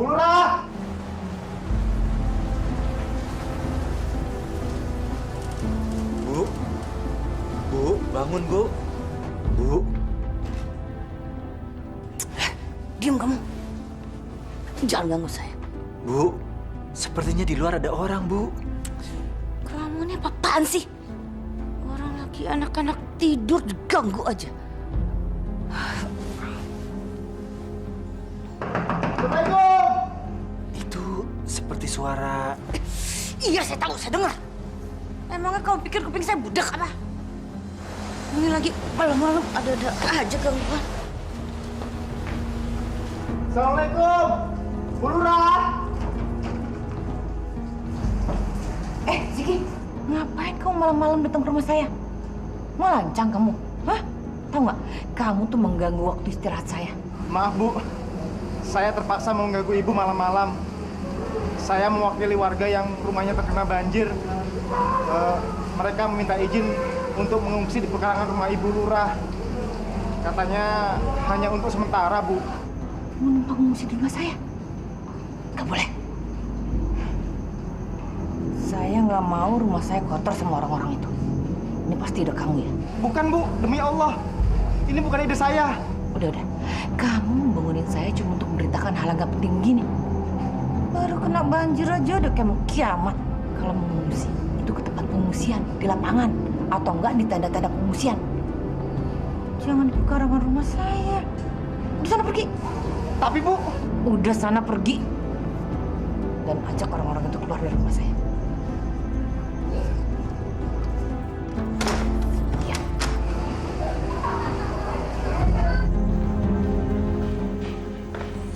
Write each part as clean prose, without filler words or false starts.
Bu Lurah! Bu, Bu, bangun Bu, Bu. Diam kamu. Jangan ganggu saya. Bu, sepertinya di luar ada orang, Bu. Kamu ini apaan sih? Orang lagi anak-anak tidur diganggu aja. Assalamualaikum! Itu seperti suara... Iya, saya tahu, saya dengar. Emangnya kamu pikir kuping saya budak apa? Ini lagi malam-malam ada-ada aja gangguan. Assalamualaikum! Bu Lurah! Ziki, ngapain kamu malam-malam datang ke rumah saya? Mau lancang kamu? Hah? Tahu nggak? Kamu tuh mengganggu waktu istirahat saya. Maaf Bu, saya terpaksa mengganggu Ibu malam-malam. Saya mewakili warga yang rumahnya terkena banjir. Mereka meminta izin untuk mengungsi di pekarangan rumah Ibu Lurah. Katanya hanya untuk sementara, Bu. Menumpang mengungsi di rumah saya? Nggak boleh. Saya nggak mau rumah saya kotor sama orang-orang itu. Ini pasti ide kamu ya? Bukan, Bu. Demi Allah. Ini bukan ide saya. Udah. Kamu bangunin saya cuma untuk memberitakan hal yang nggak penting gini. Baru kena banjir aja udah kayak mau kiamat. Kalau mengungsi, itu ke tempat pengungsian, di lapangan. Atau enggak di tenda-tenda pengungsian. Jangan di pekarangan rumah saya. Di sana pergi. Tapi, Bu... Udah sana pergi. Dan ajak orang-orang itu keluar dari rumah saya. Ya.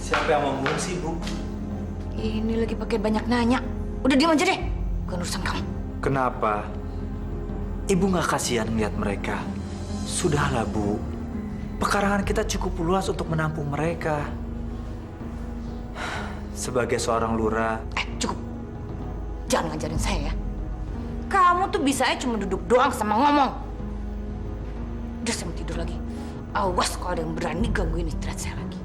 Siapa yang mau mengungsi, Bu? Ini lagi pakai banyak nanya. Udah diam aja deh. Bukan urusan kamu. Kenapa? Ibu nggak kasihan melihat mereka? Sudahlah, Bu. Pekarangan kita cukup luas untuk menampung mereka. Sebagai seorang lurah... Cukup. Jangan ngajarin saya ya. Kamu tuh bisanya cuma duduk doang sama ngomong. Udah, saya mau tidur lagi. Awas kalau ada yang berani gangguin istirahat saya lagi.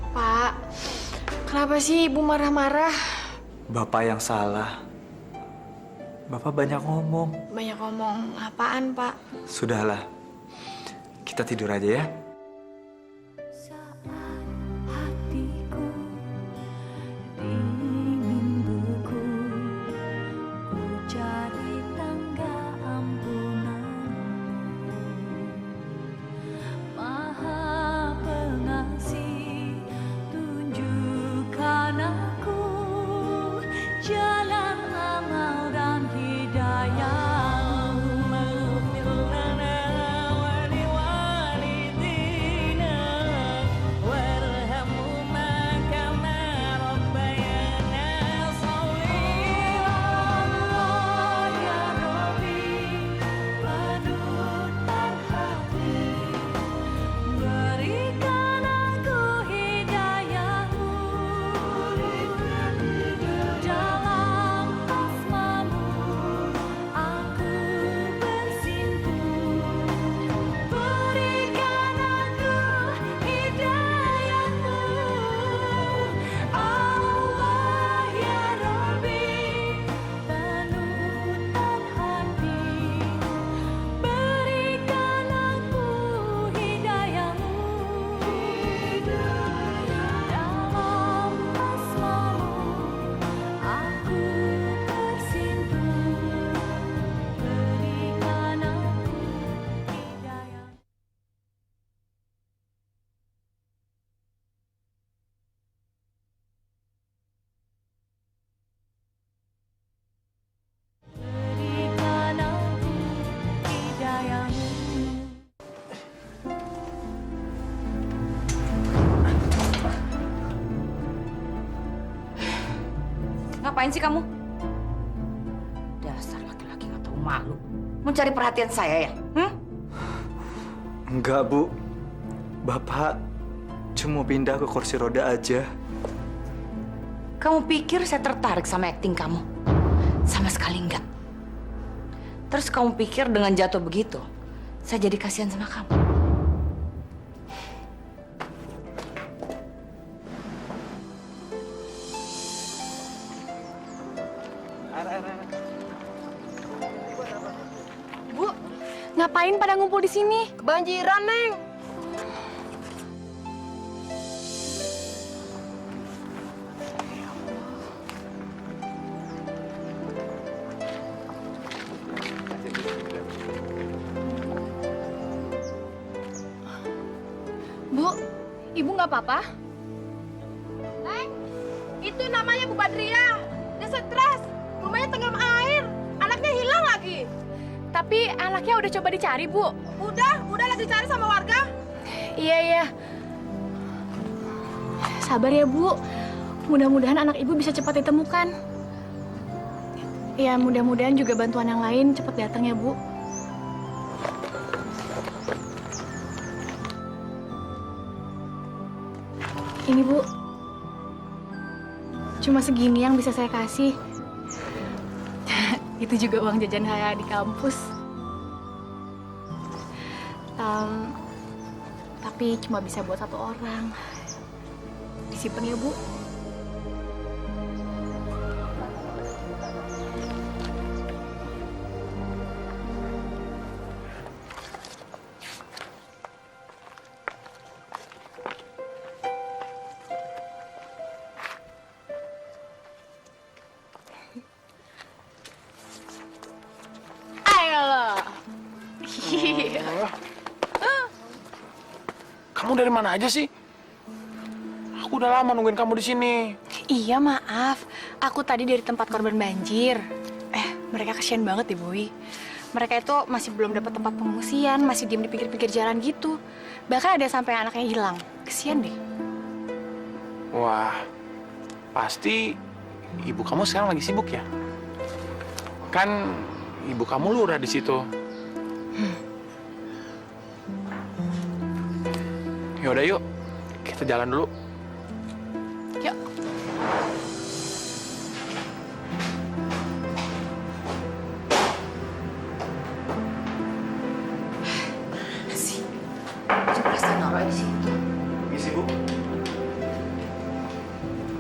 Pak, kenapa sih Ibu marah-marah? Bapak yang salah. Bapak banyak ngomong. Banyak ngomong apaan, Pak? Sudahlah. Kita tidur aja ya. Ngapain sih kamu? Dasar laki-laki nggak tahu malu. Mau cari perhatian saya ya? Enggak, Bu. Bapak cuma pindah ke kursi roda aja. Kamu pikir saya tertarik sama akting kamu? Sama sekali enggak. Terus kamu pikir dengan jatuh begitu, saya jadi kasihan sama kamu? Bu, ngapain pada ngumpul di sini? Kebanjiran, Neng. Bu, ibu nggak apa-apa? Neng, itu namanya Bu Badria. Dia stres, rumahnya tenggelam air, anaknya hilang lagi. Tapi anaknya udah coba dicari, Bu. Udah lagi dicari sama warga. Iya. Sabar ya, Bu. Mudah-mudahan anak ibu bisa cepat ditemukan. Ya, mudah-mudahan juga bantuan yang lain cepat datang ya, Bu. Ini, Bu. Cuma segini yang bisa saya kasih. Itu juga uang jajan saya di kampus. Tapi cuma bisa buat satu orang. Disimpan ya, Bu. Ayolah. Kamu dari mana aja sih? Aku udah lama nungguin kamu di sini. Iya, maaf. Aku tadi dari tempat korban banjir. Mereka kasihan banget deh, Boy. Mereka itu masih belum dapat tempat pengungsian, masih diem di pinggir-pinggir jalan gitu. Bahkan ada sampai anaknya hilang. Kasihan deh. Wah, pasti ibu kamu sekarang lagi sibuk ya? Kan ibu kamu lurah di situ. Yaudah yuk, kita jalan dulu. Yuk. Sih, pasti naruh di situ. Misi, Bu.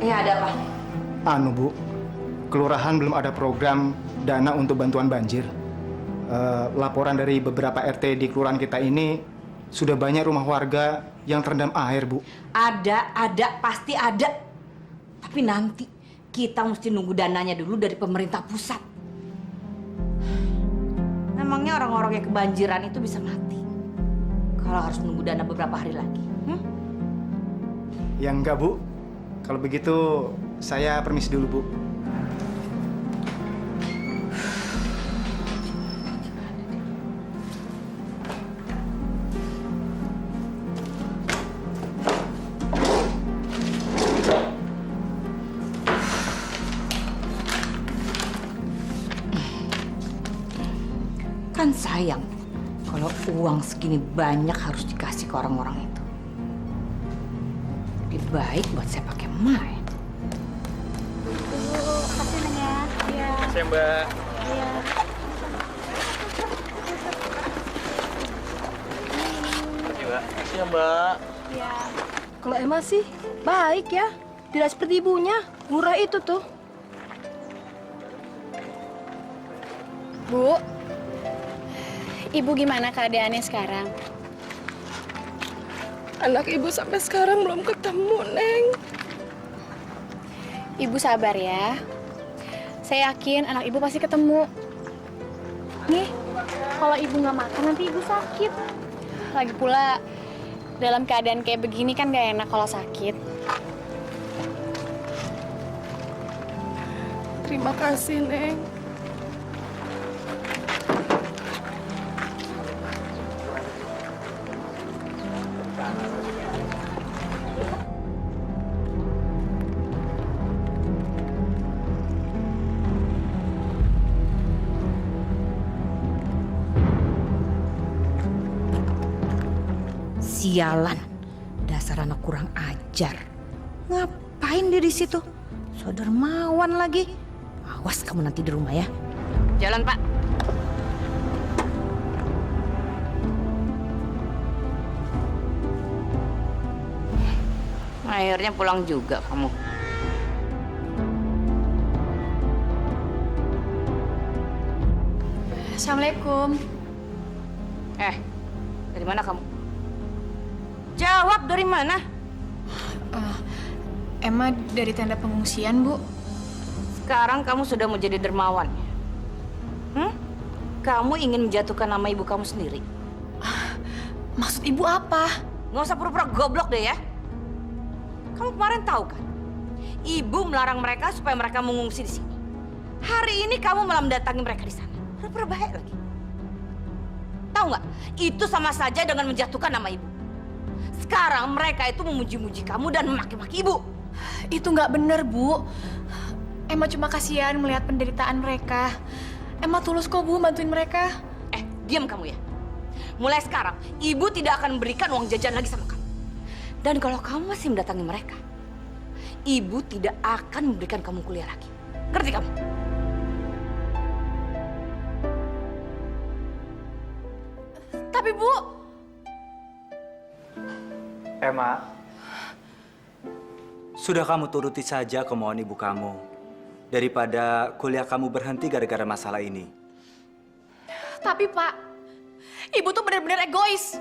Ada apa? Anu, Bu. Kelurahan belum ada program dana untuk bantuan banjir. Laporan dari beberapa RT di kelurahan kita ini sudah banyak rumah warga yang terendam air, Bu. Ada, pasti ada. Tapi nanti kita mesti nunggu dananya dulu dari pemerintah pusat. Memangnya orang-orang yang kebanjiran itu bisa mati kalau harus nunggu dana beberapa hari lagi? Ya enggak, Bu. Kalau begitu saya permisi dulu, Bu. Kan sayang kalau uang segini banyak harus dikasih ke orang-orang itu. Lebih baik buat saya pakai main. Saya Mbak. Iya Mbak. Kalau Emma sih baik ya, tidak seperti ibunya, murah itu tuh. Bu, ibu gimana keadaannya sekarang? Anak ibu sampai sekarang belum ketemu, Neng. Ibu sabar ya. Saya yakin anak ibu pasti ketemu. Nih, kalau ibu nggak makan nanti ibu sakit. Lagi pula dalam keadaan kayak begini kan gak enak kalau sakit. Terima kasih, Neng. Sialan, dasar anak kurang ajar. Ngapain dia di situ? So dermawan lagi. Awas kamu nanti di rumah ya. Jalan, Pak. Akhirnya pulang juga kamu. Assalamualaikum. Dari mana kamu? Jawab, dari mana? Emma dari tenda pengungsian, Bu. Sekarang kamu sudah mau jadi dermawan. Kamu ingin menjatuhkan nama ibu kamu sendiri. Maksud Ibu apa? Nggak usah pura-pura goblok deh ya. Kamu kemarin tahu kan? Ibu melarang mereka supaya mereka mengungsi di sini. Hari ini kamu malah mendatangi mereka di sana. Pura-pura baik lagi. Tahu nggak? Itu sama saja dengan menjatuhkan nama ibu. Sekarang mereka itu memuji-muji kamu dan memaki-maki ibu. Itu nggak bener, Bu. Emma cuma kasihan melihat penderitaan mereka. Emma tulus kok, Bu, bantuin mereka. Diam kamu ya. Mulai sekarang, ibu tidak akan memberikan uang jajan lagi sama kamu. Dan kalau kamu masih mendatangi mereka, ibu tidak akan memberikan kamu kuliah lagi. Ngerti kamu? Tapi, Bu, Emma, sudah kamu turuti saja kemauan ibu kamu. Daripada kuliah kamu berhenti gara-gara masalah ini. tapi Pak, Ibu tuh benar-benar egois.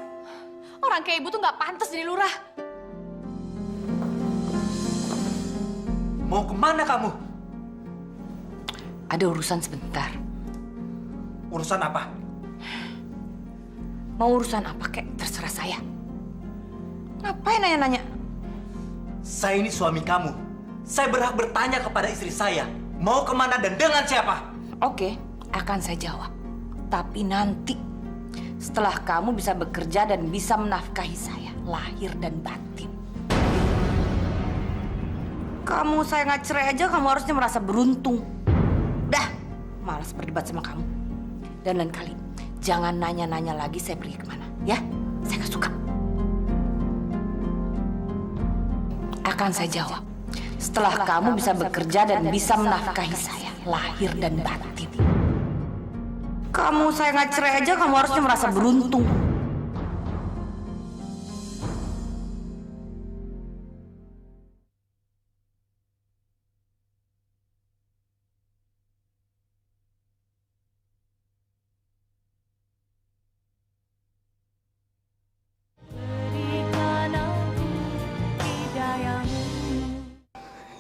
Orang kayak Ibu tuh nggak pantas jadi lurah. Mau kemana kamu? Ada urusan sebentar. Urusan apa? Mau urusan apa kek, terserah saya. Ngapain nanya-nanya? Saya ini suami kamu. Saya berhak bertanya kepada istri saya. Mau kemana dan dengan siapa? Oke, akan saya jawab. Tapi nanti, setelah kamu bisa bekerja dan bisa menafkahi saya, lahir dan batin. Kamu saya nggak cerai aja, kamu harusnya merasa beruntung. Dah, malas berdebat sama kamu. Dan lain kali, jangan nanya-nanya lagi saya pergi kemana. Ya, saya nggak suka. Akan saya jawab. Setelah kamu bisa bekerja dan bisa menafkahi saya, lahir dan batin. Kamu saya nggak cerai aja, kamu harusnya merasa beruntung.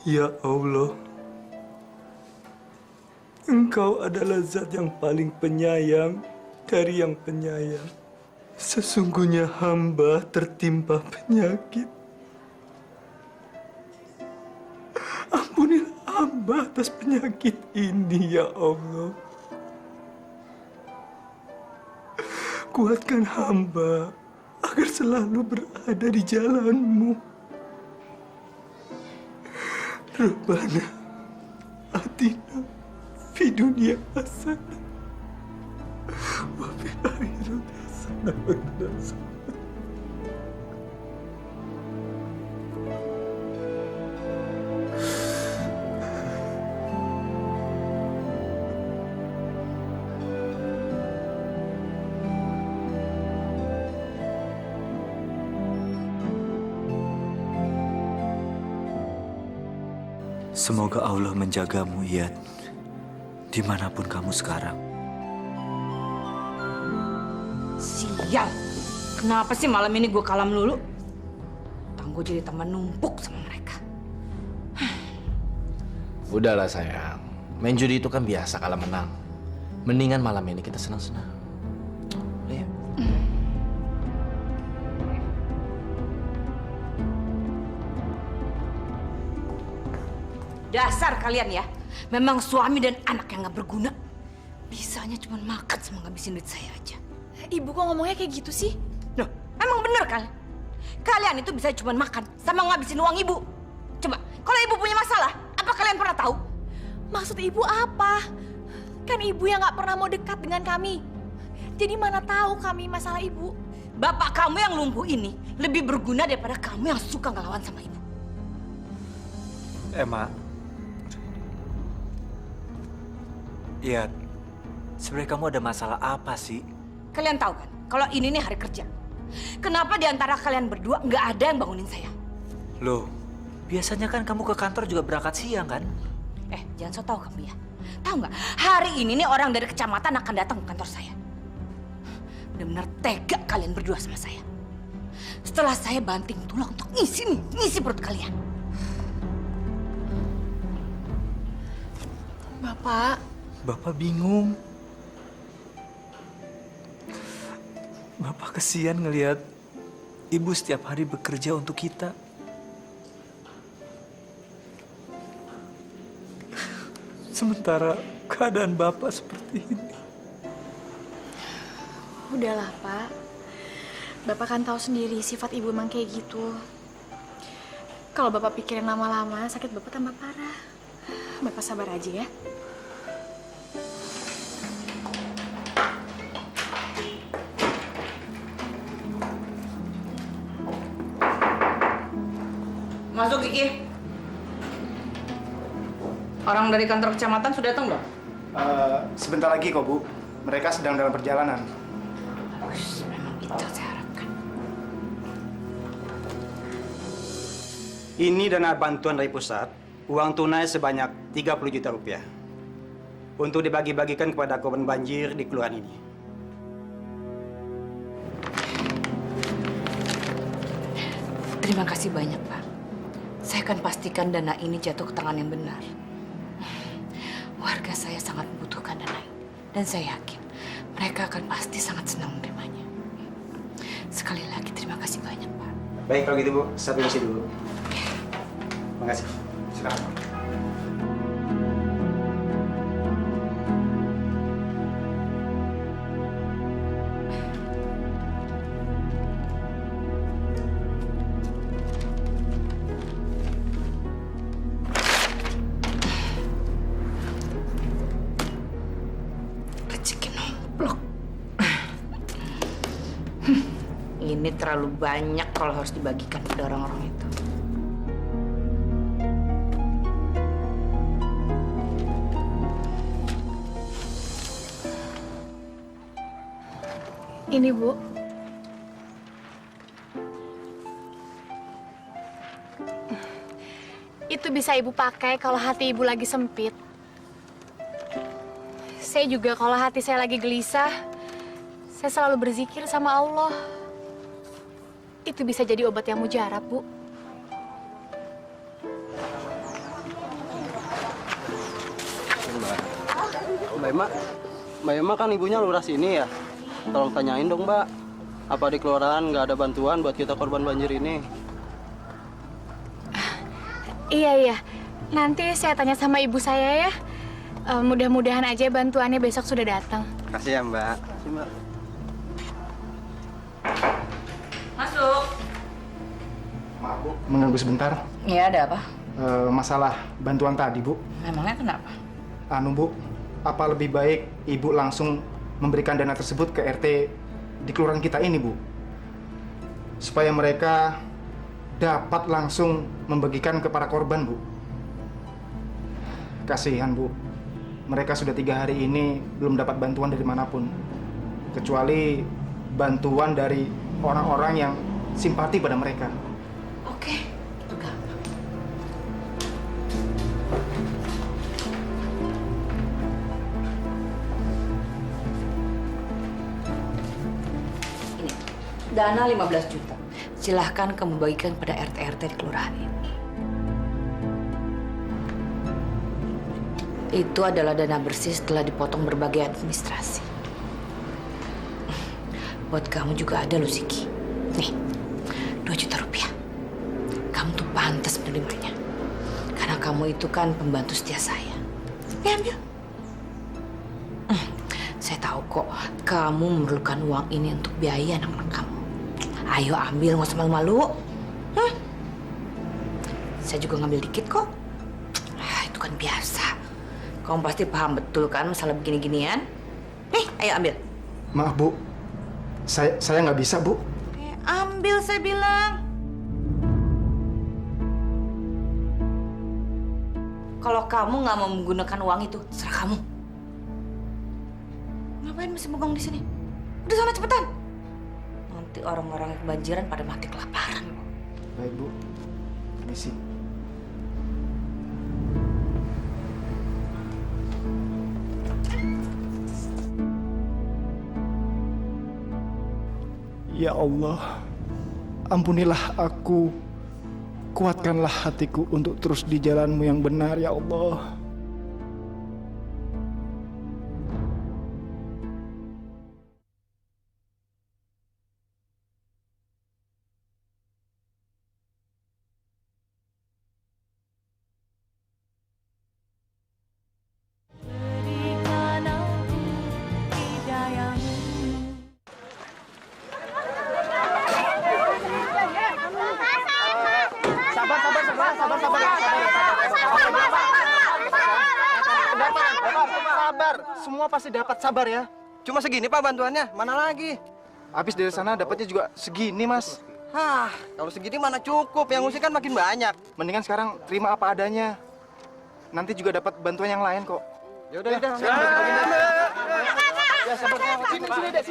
Ya Allah, Engkau adalah zat yang paling penyayang dari yang penyayang. Sesungguhnya hamba tertimpa penyakit. Ampunilah hamba atas penyakit ini, ya Allah. Kuatkan hamba agar selalu berada di jalan-Mu. Rabbana atina fi dunya hasanah wa fil akhirati hasanah wa qina adzabannar. Semoga Allah menjagamu, Iyad. Dimanapun kamu sekarang. Sial, kenapa sih malam ini gue kalah melulu? Gue jadi teman numpuk sama mereka. Udahlah sayang, main judi itu kan biasa kalah menang. Mendingan malam ini kita senang-senang. Udah ya? Dasar kalian ya, memang suami dan anak yang gak berguna. Bisanya cuma makan sama ngabisin duit saya aja. Ibu kok ngomongnya kayak gitu sih? Loh, emang bener kan? Kalian itu bisa cuma makan sama ngabisin uang ibu. Coba, kalau ibu punya masalah, apa kalian pernah tahu? Maksud Ibu apa? Kan Ibu yang nggak pernah mau dekat dengan kami. Jadi mana tahu kami masalah Ibu? Bapak kamu yang lumpuh ini lebih berguna daripada kamu yang suka ngelawan sama ibu. Emma. Iyad, sebenarnya kamu ada masalah apa sih? Kalian tahu kan, kalau ini nih hari kerja. Kenapa di antara kalian berdua nggak ada yang bangunin saya? Loh, Biasanya kan kamu ke kantor juga berangkat siang kan? Jangan so tau kamu ya. Tahu nggak? Hari ini nih orang dari kecamatan akan datang ke kantor saya. Benar-benar tega kalian berdua sama saya. Setelah saya banting tulang untuk ngisi perut kalian. Bapak, Bapak bingung. Bapak kesian ngelihat ibu setiap hari bekerja untuk kita. Sementara keadaan Bapak seperti ini. udahlah Pak. Bapak kan tahu sendiri sifat ibu emang kayak gitu. Kalau Bapak pikirin lama-lama, sakit Bapak tambah parah. Bapak sabar aja ya. Masuk, Kiki. Orang dari kantor kecamatan sudah datang belum? Sebentar lagi kok, Bu. Mereka sedang dalam perjalanan. Memang itu saya harapkan. Ini dana bantuan dari pusat, uang tunai sebanyak 30 juta rupiah. Untuk dibagi-bagikan kepada korban banjir di kelurahan ini. Terima kasih banyak, Pak. Saya akan pastikan dana ini jatuh ke tangan yang benar. Warga saya sangat membutuhkan dana ini. Dan saya yakin mereka akan pasti sangat senang menerimanya. Sekali lagi terima kasih banyak, Pak. Baik kalau gitu, Bu. Saya permisi dulu. Terima kasih. Silakan. Rezeki nomplok. Ini terlalu banyak kalau harus dibagikan pada orang-orang itu. Ini Bu. Itu bisa Ibu pakai kalau hati Ibu lagi sempit. Saya juga kalau hati saya lagi gelisah, saya selalu berzikir sama Allah. Itu bisa jadi obat yang mujarab, Bu. Mbak Emma kan ibunya lurah sini ya. Tolong tanyain dong, Mbak. Apa di kelurahan nggak ada bantuan buat kita korban banjir ini? Iya. Nanti saya tanya sama ibu saya ya. Mudah-mudahan aja bantuannya besok sudah datang. Makasih ya, Mbak. Makasih, Mbak. Masuk. Maaf, Bu. Mengganggu sebentar. Iya, ada apa? Masalah bantuan tadi, Bu. Memangnya kenapa? Bu, apa lebih baik Ibu langsung memberikan dana tersebut ke RT di kelurahan kita ini, Bu? Supaya mereka dapat langsung membagikan ke para korban, Bu. Kasihan, Bu. Mereka sudah 3 hari ini belum dapat bantuan dari manapun. Kecuali bantuan dari orang-orang yang simpati pada mereka. Oke, itu gampang. Ini, dana 15 juta. Silahkan kamu bagikan pada RT-RT di kelurahan ini. Itu adalah dana bersih setelah dipotong berbagai administrasi. Buat kamu juga ada loh, Siki. Nih, 2 juta rupiah. Kamu tuh pantas menerimanya. Karena kamu itu kan pembantu setia saya. Ambil. Saya tahu kok kamu memerlukan uang ini untuk biaya anak-anak kamu. Ayo ambil, nggak usah malu-malu. Saya juga ngambil dikit kok. Itu kan biasa. Kamu pasti paham betul kan masalah begini-ginian. Nih, ayo ambil. Maaf, Bu. Saya nggak bisa, Bu. Ambil, saya bilang. Kalau kamu nggak mau menggunakan uang itu, terserah kamu. Ngapain masih bengong di sini? Udah sana cepetan. Nanti orang-orang yang kebanjiran pada mati kelaparan. Baik, Bu. Permisi. Ya Allah, ampunilah aku, kuatkanlah hatiku untuk terus di jalan-Mu yang benar, ya Allah. Sabar, semua pasti dapat, sabar ya. Cuma segini Pak bantuannya, mana lagi? Habis dari sana dapatnya juga segini, Mas. Hah, kalau segini mana cukup, yang ngusir kan makin banyak. Mendingan sekarang terima apa adanya. Nanti juga dapat bantuan yang lain kok. Yaudah, yaudah. Ya, sabar. Sini, Dek.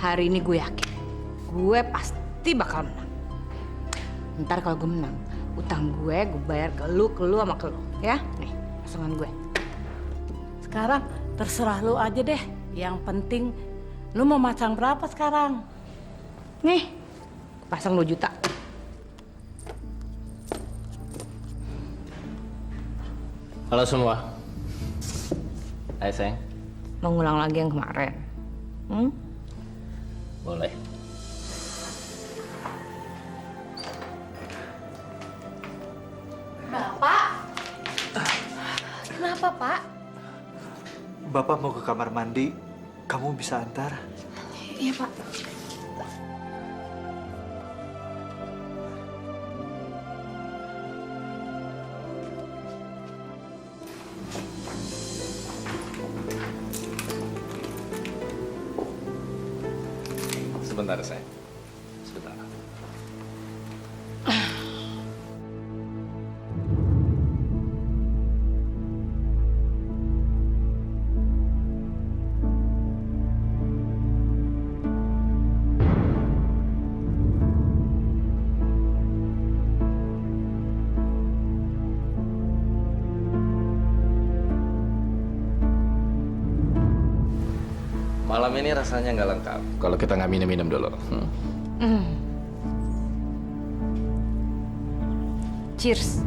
Hari ini gue yakin, gue pasti bakal menang. Ntar kalau gue menang, utang gue bayar ke lu sama ke lu. Ya, nih, pasangan gue. Sekarang terserah lu aja deh. Yang penting lu mau masang berapa sekarang? Nih, pasang 2 juta. Halo semua. Hai sayang. Mau ngulang lagi yang kemarin. Boleh. Bapak? Kenapa, Pak? Bapak mau ke kamar mandi, kamu bisa antar? Iya, Pak. Sebentar sayang. Sebentar. Malam ini rasanya nggak lengkap kalau kita nggak minum-minum dulu. Cheers.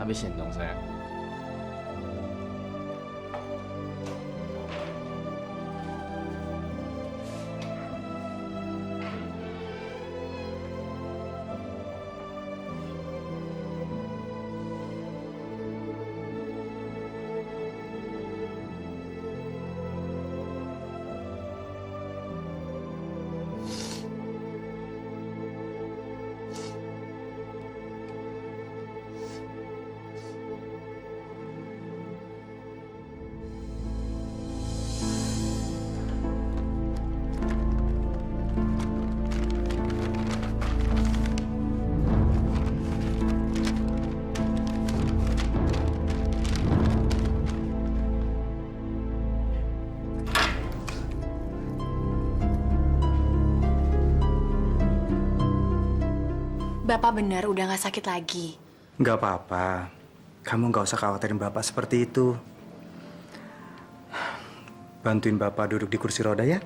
Habisin dong sayang. Bapak benar udah nggak sakit lagi. Nggak apa-apa. Kamu nggak usah khawatirin Bapak seperti itu. Bantuin Bapak duduk di kursi roda ya.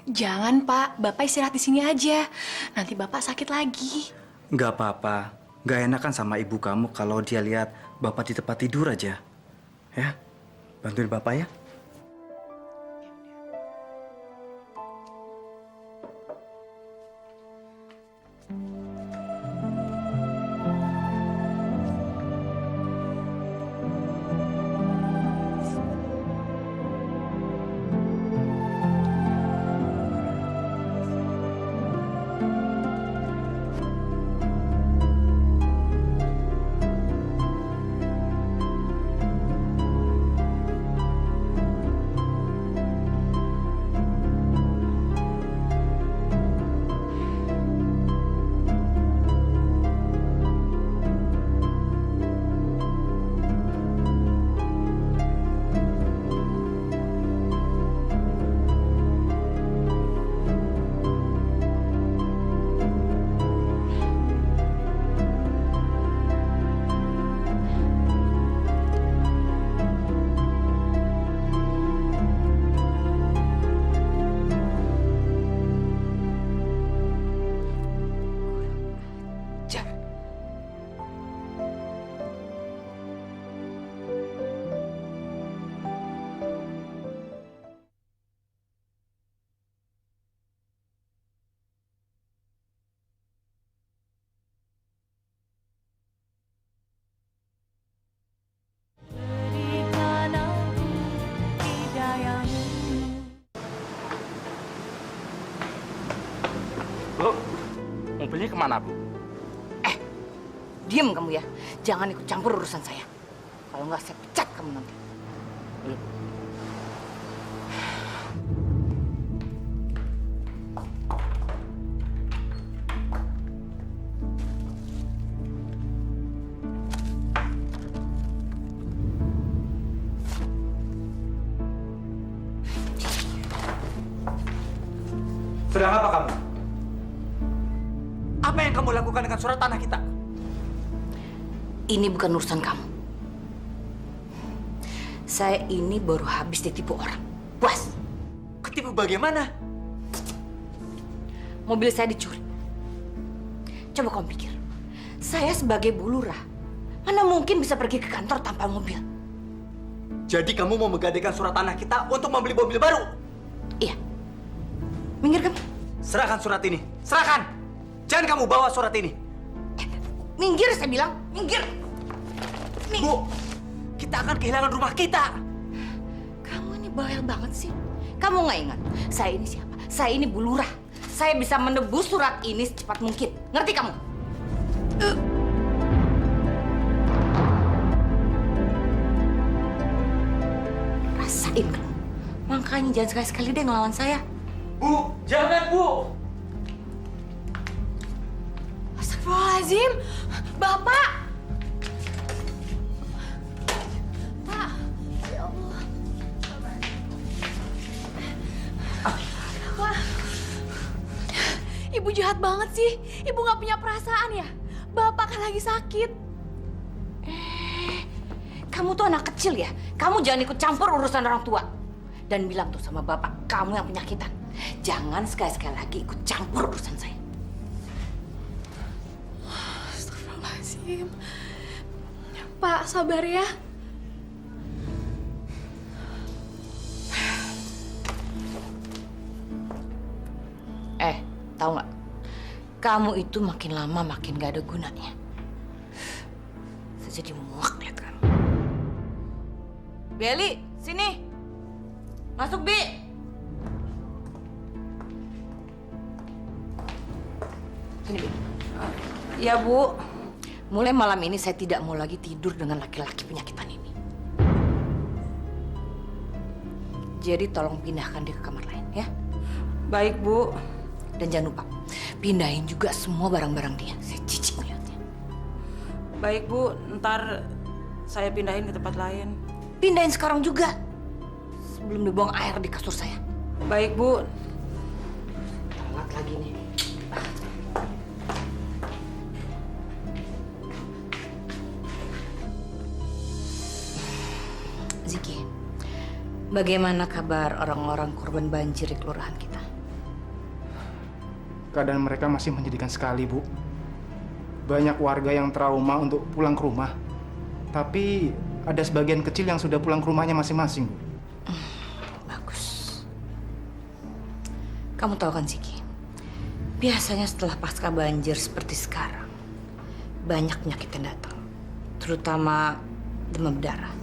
Jangan, Pak. Bapak istirahat di sini aja. Nanti Bapak sakit lagi. Nggak apa-apa. Nggak enakan sama ibu kamu kalau dia lihat Bapak di tempat tidur aja. Ya, bantuin Bapak ya. Bu, mobilnya kemana, Bu? Diam kamu ya. Jangan ikut campur urusan saya. Kalau nggak saya pecat kamu nanti. Sedang apa kamu? Apa yang kamu lakukan dengan surat tanah kita? Ini bukan urusan kamu. Saya ini baru habis ditipu orang. Puas. Ketipu bagaimana? Mobil saya dicuri. Coba kamu pikir. Saya sebagai Bu Lurah, mana mungkin bisa pergi ke kantor tanpa mobil? Jadi kamu mau menggadaikan surat tanah kita untuk membeli mobil baru? Iya. Minggir kamu. Serahkan surat ini. Serahkan. Jangan kamu bawa surat ini. Minggir saya bilang. Minggir. Bu, kita akan kehilangan rumah kita. Kamu ini bawel banget sih. Kamu nggak ingat saya ini siapa? Saya ini Bu Lurah. Saya bisa menebus surat ini secepat mungkin. Ngerti kamu? Rasain kamu. Makanya jangan sekali-sekali deh ngelawan saya. Bu, jangan, Bu. Astagfirullahaladzim. Bapak! Pak, ya Allah. Wah. Ibu jahat banget sih. Ibu nggak punya perasaan ya? Bapak kan lagi sakit. Kamu tuh anak kecil ya? Kamu jangan ikut campur urusan orang tua. Dan bilang tuh sama bapak, kamu yang penyakitan. Jangan sekali-sekali lagi ikut campur urusan saya. Astagfirullahaladzim. Pak, sabar ya. Tahu nggak? Kamu itu makin lama makin gak ada gunanya. Saya jadi muak lihat kamu. Beli, sini. Masuk, Bi. Sini, Bi. Ya, Bu. Mulai malam ini saya tidak mau lagi tidur dengan laki-laki penyakitan ini. Jadi tolong pindahkan dia ke kamar lain, ya. Baik, Bu. Dan jangan lupa, pindahin juga semua barang-barang dia. Saya jijik melihatnya. Baik, Bu. Ntar saya pindahin ke tempat lain. Pindahin sekarang juga. Sebelum dibuang air di kasur saya. Baik, Bu. Telat lagi nih. Ziki, bagaimana kabar orang-orang korban banjir di kelurahan kita? Keadaan mereka masih menyedihkan sekali, Bu. Banyak warga yang trauma untuk pulang ke rumah. Tapi ada sebagian kecil yang sudah pulang ke rumahnya masing-masing, Bu. Bagus. Kamu tahu kan, Ziki? Biasanya setelah pasca banjir seperti sekarang, banyak penyakit yang datang. Terutama demam berdarah.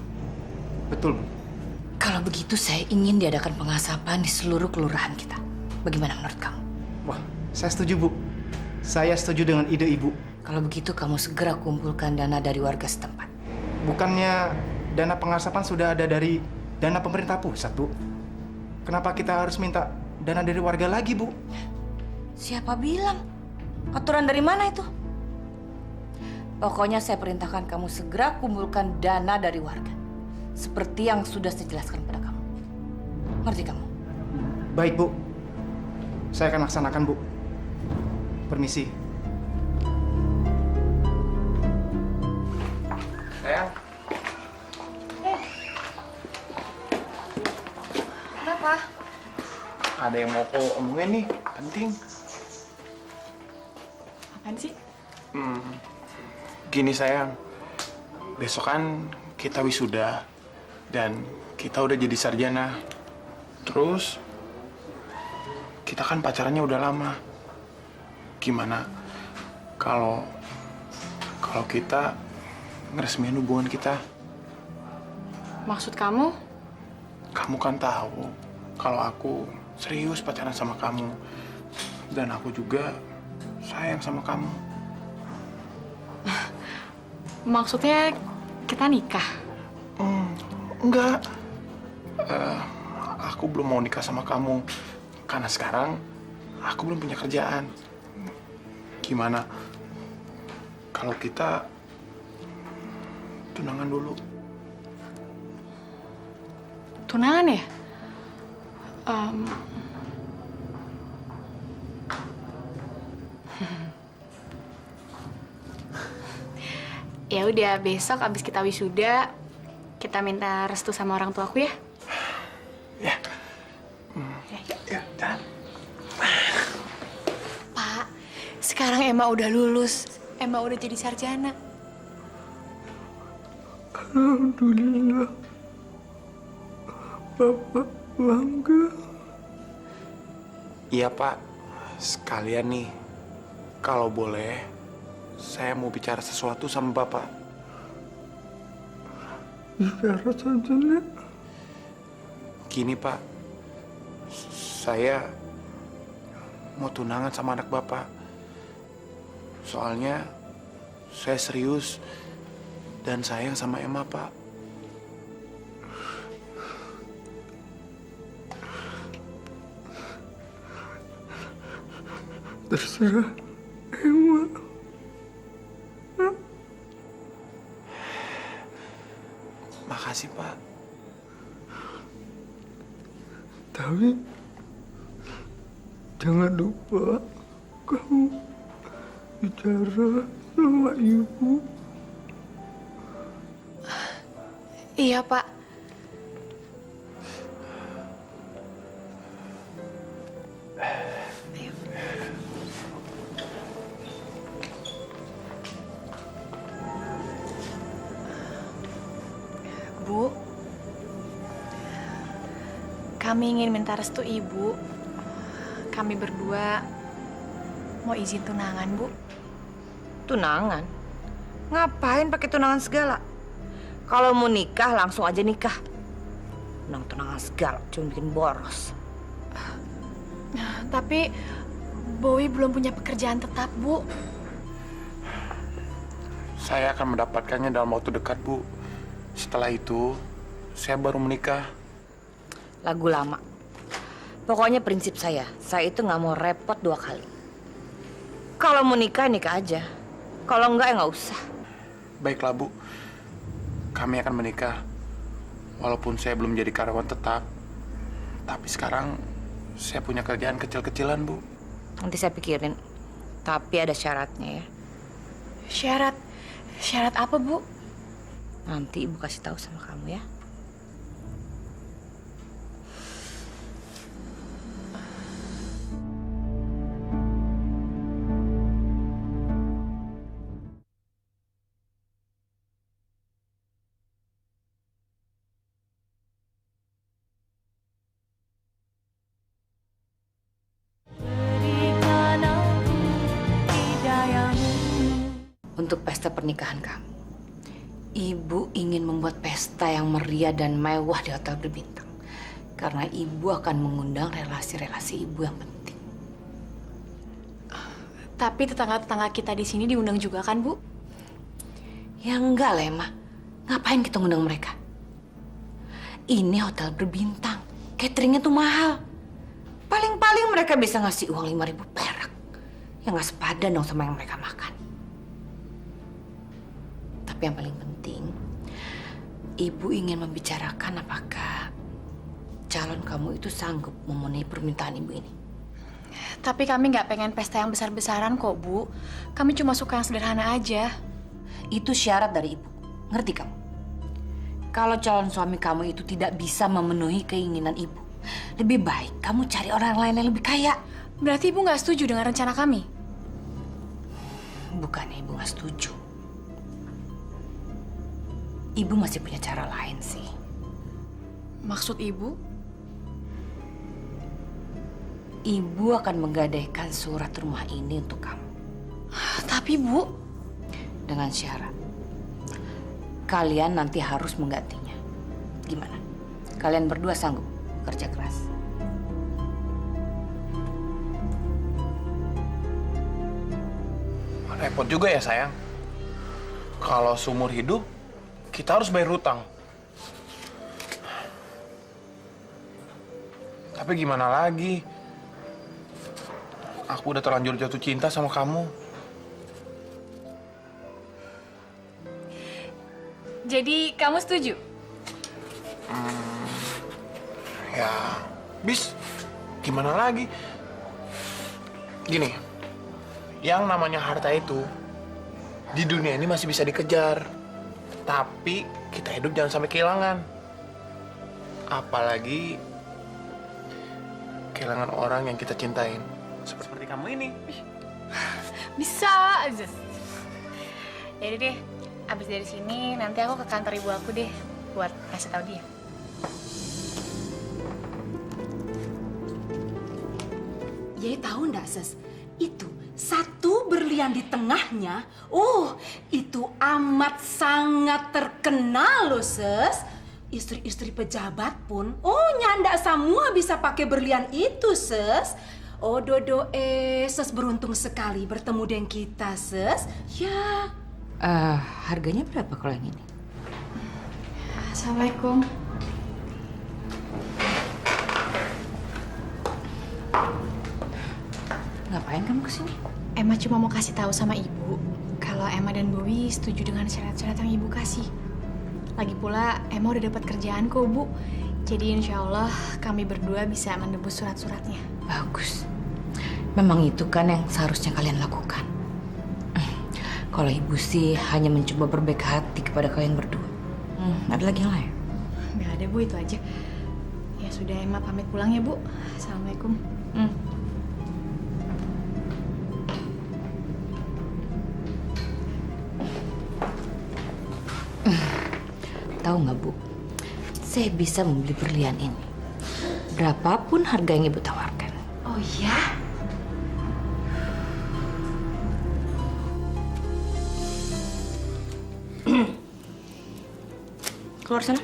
Betul, Bu. Kalau begitu, saya ingin diadakan pengasapan di seluruh kelurahan kita. Bagaimana menurut kamu? Wah, saya setuju, Bu. Saya setuju dengan ide Ibu. Kalau begitu, kamu segera kumpulkan dana dari warga setempat. Bukannya dana pengasapan sudah ada dari dana pemerintah pusat, Bu? Kenapa kita harus minta dana dari warga lagi, Bu? Siapa bilang? Aturan dari mana itu? Pokoknya saya perintahkan kamu segera kumpulkan dana dari warga. Seperti yang sudah saya jelaskan pada kamu. Ngerti kamu? Baik, Bu. Saya akan laksanakan, Bu. Permisi. Sayang. Kenapa? Ada yang mau aku omongin nih, penting. Apaan sih? Gini sayang, besok kan kita wisuda dan kita udah jadi sarjana. Terus kita kan pacarannya udah lama. Gimana kalau kita ngeresmiin hubungan kita? Maksud kamu? Kamu kan tahu kalau aku serius pacaran sama kamu. Dan aku juga sayang sama kamu. Maksudnya kita nikah? Enggak. Aku belum mau nikah sama kamu. Karena sekarang aku belum punya kerjaan. Gimana kalau kita tunangan dulu? Tunangan ya? Ya udah, besok abis kita wisuda, kita minta restu sama orang tuaku ya. Ya. Ya, dan. Pak, sekarang Emma udah lulus. Emma udah jadi sarjana. Alhamdulillah. Bapak bangga. Iya, Pak. Sekalian nih, kalau boleh, saya mau bicara sesuatu sama Bapak. Bicara saja, Nek. Gini, Pak. Saya mau tunangan sama anak Bapak. Soalnya saya serius dan sayang sama Emma, Pak. Terserah Emma. Makasih, Pak. Tapi jangan lupa kamu bicara sama ibu. Iya, Pak. Bu, kami ingin minta restu Ibu. Kami berdua mau izin tunangan, Bu. Tunangan? Ngapain pakai tunangan segala? Kalau mau nikah langsung aja nikah. Tunangan segala cuma bikin boros. Tapi Bowie belum punya pekerjaan tetap, Bu. Saya akan mendapatkannya dalam waktu dekat, Bu. Setelah itu, saya baru menikah. Lagu lama. Pokoknya prinsip saya itu nggak mau repot 2 kali. Kalau mau nikah, nikah aja. Kalau enggak, ya nggak usah. Baiklah, Bu. Kami akan menikah. Walaupun saya belum jadi karyawan tetap. Tapi sekarang saya punya kerjaan kecil-kecilan, Bu. Nanti saya pikirin. Tapi ada syaratnya ya. Syarat? Syarat apa, Bu? Nanti Ibu kasih tahu sama kamu ya. Untuk pesta pernikahan kamu, Ibu ingin membuat pesta yang meriah dan mewah di hotel berbintang. Karena Ibu akan mengundang relasi-relasi Ibu yang penting. Tapi tetangga-tetangga kita di sini diundang juga kan, Bu? Ya enggak lah, Emma. Ngapain kita ngundang mereka? Ini hotel berbintang. Cateringnya tuh mahal. Paling-paling mereka bisa ngasih uang 5.000 perak. Ya nggak sepadan dong sama yang mereka makan. Tapi yang paling penting, Ibu ingin membicarakan apakah calon kamu itu sanggup memenuhi permintaan Ibu ini. Tapi kami nggak pengen pesta yang besar-besaran kok, Bu. Kami cuma suka yang sederhana aja. Itu syarat dari Ibu. Ngerti kamu? Kalau calon suami kamu itu tidak bisa memenuhi keinginan Ibu, lebih baik kamu cari orang lain yang lebih kaya. Berarti Ibu nggak setuju dengan rencana kami? Bukannya Ibu nggak setuju. Ibu masih punya cara lain sih. Maksud Ibu? Ibu akan menggadaikan surat rumah ini untuk kamu. Tapi, Bu... Dengan syarat. Kalian nanti harus menggantinya. Gimana? Kalian berdua sanggup kerja keras? repot juga ya sayang. Kalau seumur hidup, kita harus bayar hutang. Tapi gimana lagi? Aku udah terlanjur jatuh cinta sama kamu. Jadi kamu setuju? Ya, bis. Gimana lagi? Gini, yang namanya harta itu di dunia ini masih bisa dikejar. Tapi kita hidup jangan sampai kehilangan. Apalagi kehilangan orang yang kita cintain. Seperti kamu ini. Bisa aja. Jadi deh, abis dari sini nanti aku ke kantor ibu aku deh buat kasih tahu dia. Yai tahu ndak, Ses? Itu satu berlian di tengahnya. Oh, itu amat sangat terkenal loh, Ses. Istri-istri pejabat pun, oh nyanda semua bisa pakai berlian itu, Ses. Oh, Dodo, Ses beruntung sekali bertemu dengan kita, Ses. Ya. Harganya berapa kalau yang ini? Assalamualaikum. Ngapain kamu kesini? Emma cuma mau kasih tahu sama ibu kalau Emma dan Bowie setuju dengan syarat-syarat yang ibu kasih. Lagi pula Emma udah dapat kerjaan kok, Bu. Jadi insya Allah kami berdua bisa menebus surat-suratnya. Bagus. Memang itu kan yang seharusnya kalian lakukan. Kalau ibu sih hanya mencoba berbaik hati kepada kalian berdua. Ada lagi yang lain? Nggak ada, Bu, itu aja. Ya sudah, Emma pamit pulang ya, Bu. Assalamualaikum. Tahu nggak, Bu? Saya bisa membeli berlian ini. Berapapun harga yang ibu tawarkan. Oh ya? Keluar sana.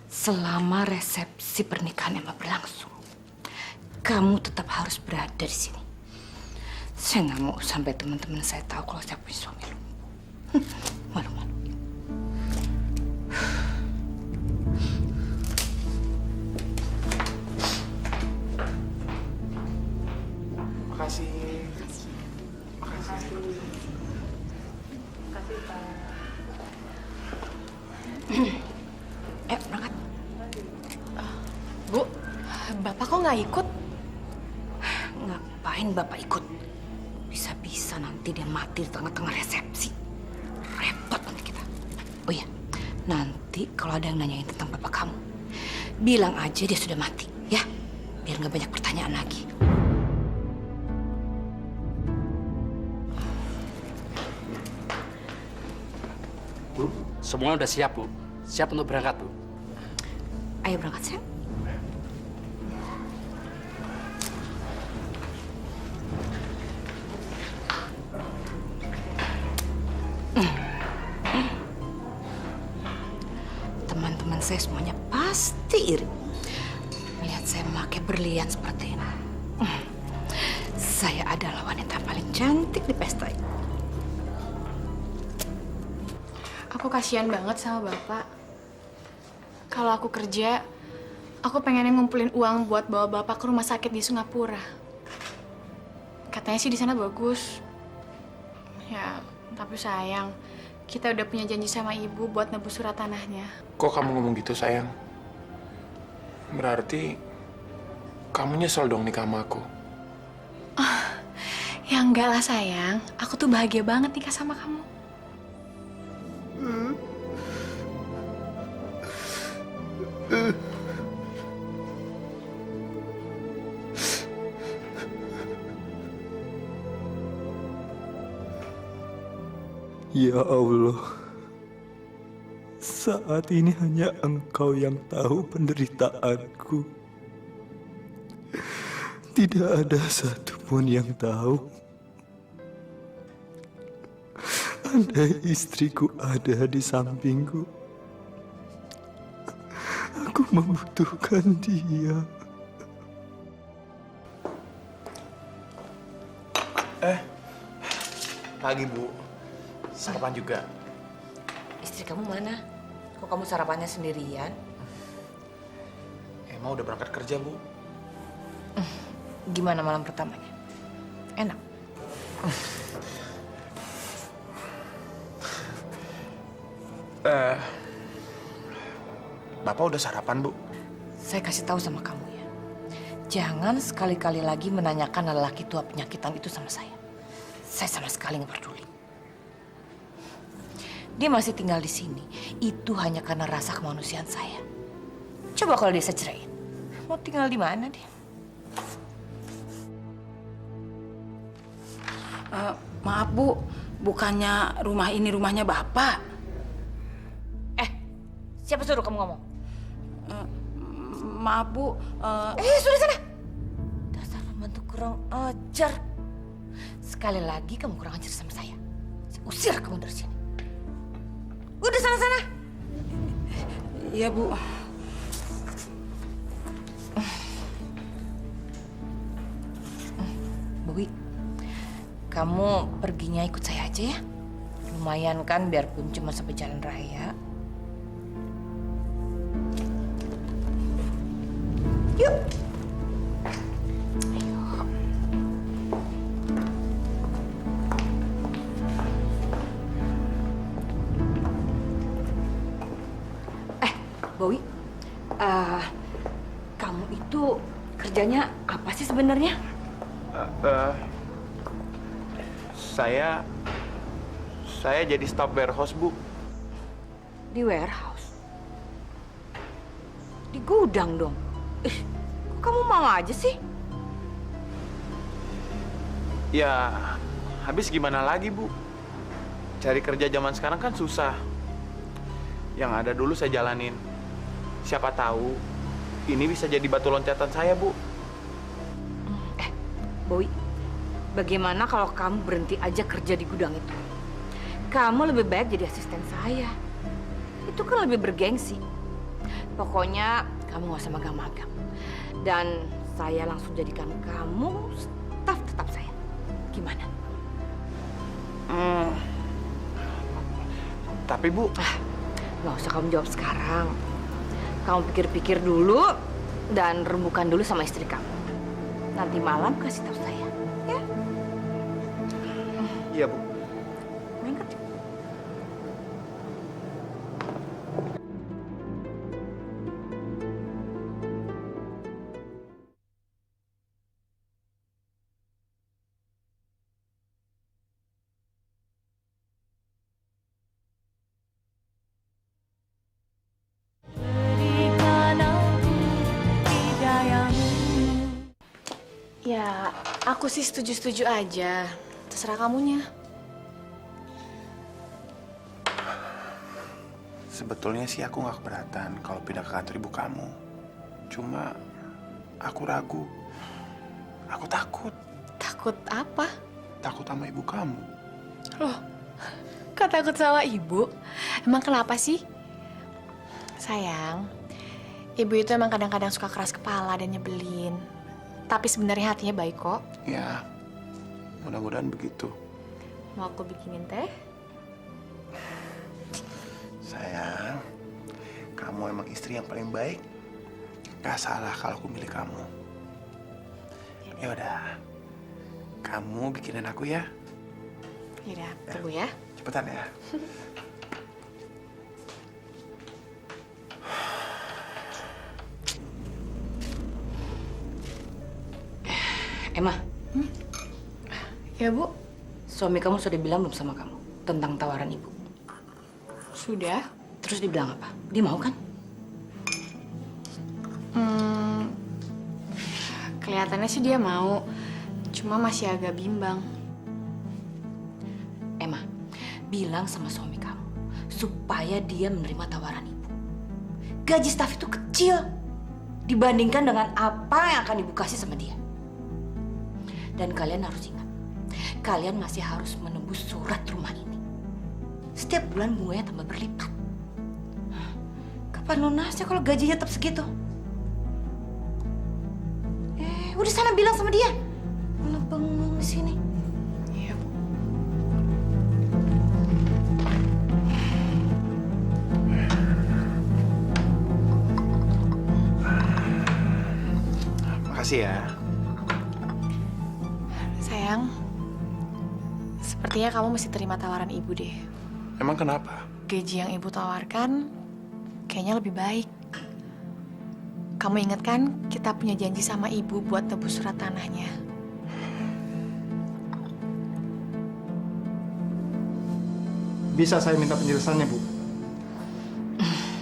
Selama resepsi pernikahan Emma berlangsung, kamu tetap harus berada di sini. Saya nggak mau sampai teman-teman saya tahu kalau saya punya suami lumpuh. Malu-malu. Makasih. Berangkat. Bu, Bapak kok nggak ikut? Ngapain Bapak ikut? Bisa-bisa nanti dia mati di tengah-tengah resepsi. Repot nanti kita. Oh iya, nanti kalau ada yang nanyain tentang Bapak kamu, bilang aja dia sudah mati, ya? Biar nggak banyak pertanyaan lagi. Bu, semua udah siap, Bu. Siap untuk berangkat, Bu. Ayo berangkat, sayang. Teman-teman saya semuanya pasti iri melihat saya memakai berlian seperti ini. Saya adalah wanita paling cantik di pesta ini. Aku kasihan banget sama Bapak. Kalau aku kerja, aku pengennya ngumpulin uang buat bawa Bapak ke rumah sakit di Singapura. Katanya sih di sana bagus. Ya, tapi sayang, kita udah punya janji sama ibu buat nebus surat tanahnya. Kok kamu ngomong gitu, sayang? Berarti kamu nyesel dong nikah sama aku. Ya enggak lah sayang, aku tuh bahagia banget nikah sama kamu. Ya Allah, saat ini hanya Engkau yang tahu penderitaanku. Tidak ada satupun yang tahu. Andai istriku ada di sampingku, aku membutuhkan dia. Pagi, Bu. Sarapan juga. Istri kamu mana? Kok kamu sarapannya sendirian? Emma udah berangkat kerja, Bu. Gimana malam pertamanya? Enak? Bapak udah sarapan, Bu? Saya kasih tahu sama kamu ya. Jangan sekali-kali lagi menanyakan lelaki tua penyakitan itu sama saya. Saya sama sekali nggak peduli. Dia masih tinggal di sini. Itu hanya karena rasa kemanusiaan saya. Coba kalau dia saya ceraiin. Mau tinggal di mana dia? Maaf Bu, bukannya rumah ini rumahnya Bapak? Siapa suruh kamu ngomong? Maaf Bu. Sudah sana. Dasar pembantu kurang ajar. Sekali lagi kamu kurang ajar sama saya. Saya usir kamu dari sini. Udah sana-sana. Iya Bu. Bowi, kamu perginya ikut saya aja ya. Lumayan kan, biarpun cuma sampai jalan raya. Yuk. Ayo. Bowi, kamu itu kerjanya apa sih sebenarnya? Saya jadi staf warehouse, Bu. Di warehouse? Di gudang dong? Kok kamu mau aja sih? Ya, habis gimana lagi, Bu? Cari kerja zaman sekarang kan susah. Yang ada dulu saya jalanin. Siapa tahu ini bisa jadi batu loncatan saya, Bu. Bowi, bagaimana kalau kamu berhenti aja kerja di gudang itu? Kamu lebih baik jadi asisten saya. Itu kan lebih bergengsi. Pokoknya kamu gak usah magang-magang. Dan saya langsung jadikan kamu staf tetap saya. Gimana? Tapi Bu... Gak usah kamu jawab sekarang. Kamu pikir-pikir dulu dan rembukan dulu sama istri kamu. Nanti malam kasih tahu saya, ya? Iya, Bu. Main kerja. Ya, aku sih setuju-setuju aja. Terserah kamunya. Sebetulnya sih aku nggak keberatan kalau pindah ke kantor ibu kamu. Cuma aku ragu. Aku takut. Takut apa? Takut sama ibu kamu. Loh, kok takut sama ibu? Emang kenapa sih? Sayang, ibu itu emang kadang-kadang suka keras kepala dan nyebelin. Tapi sebenarnya hatinya baik kok. Ya, mudah-mudahan begitu. Mau aku bikinin teh? Sayang, kamu emang istri yang paling baik. Gak salah kalau aku milih kamu. Ya udah, kamu bikinin aku ya. Yaudah, tunggu ya. Cepetan ya. Emma. Ya, Bu. Suami kamu sudah bilang belum sama kamu tentang tawaran ibu? Sudah. Terus dia bilang apa? Dia mau kan? Kelihatannya sih dia mau. Cuma masih agak bimbang. Emma, bilang sama suami kamu supaya dia menerima tawaran ibu. Gaji staf itu kecil dibandingkan dengan apa yang akan ibu kasih sama dia. Dan kalian harus ingat, kalian masih harus menembus surat rumah ini. Setiap bulan bunganya tambah berlipat. Kapan lunasnya kalau gajinya tetap segitu? Udah sana bilang sama dia. Malah bengong di sini. Makasih ya. Sayang, sepertinya kamu mesti terima tawaran ibu deh. Emang kenapa? Gaji yang ibu tawarkan kayaknya lebih baik. Kamu ingat kan kita punya janji sama ibu buat tebus surat tanahnya. Bisa saya minta penjelasannya, Bu?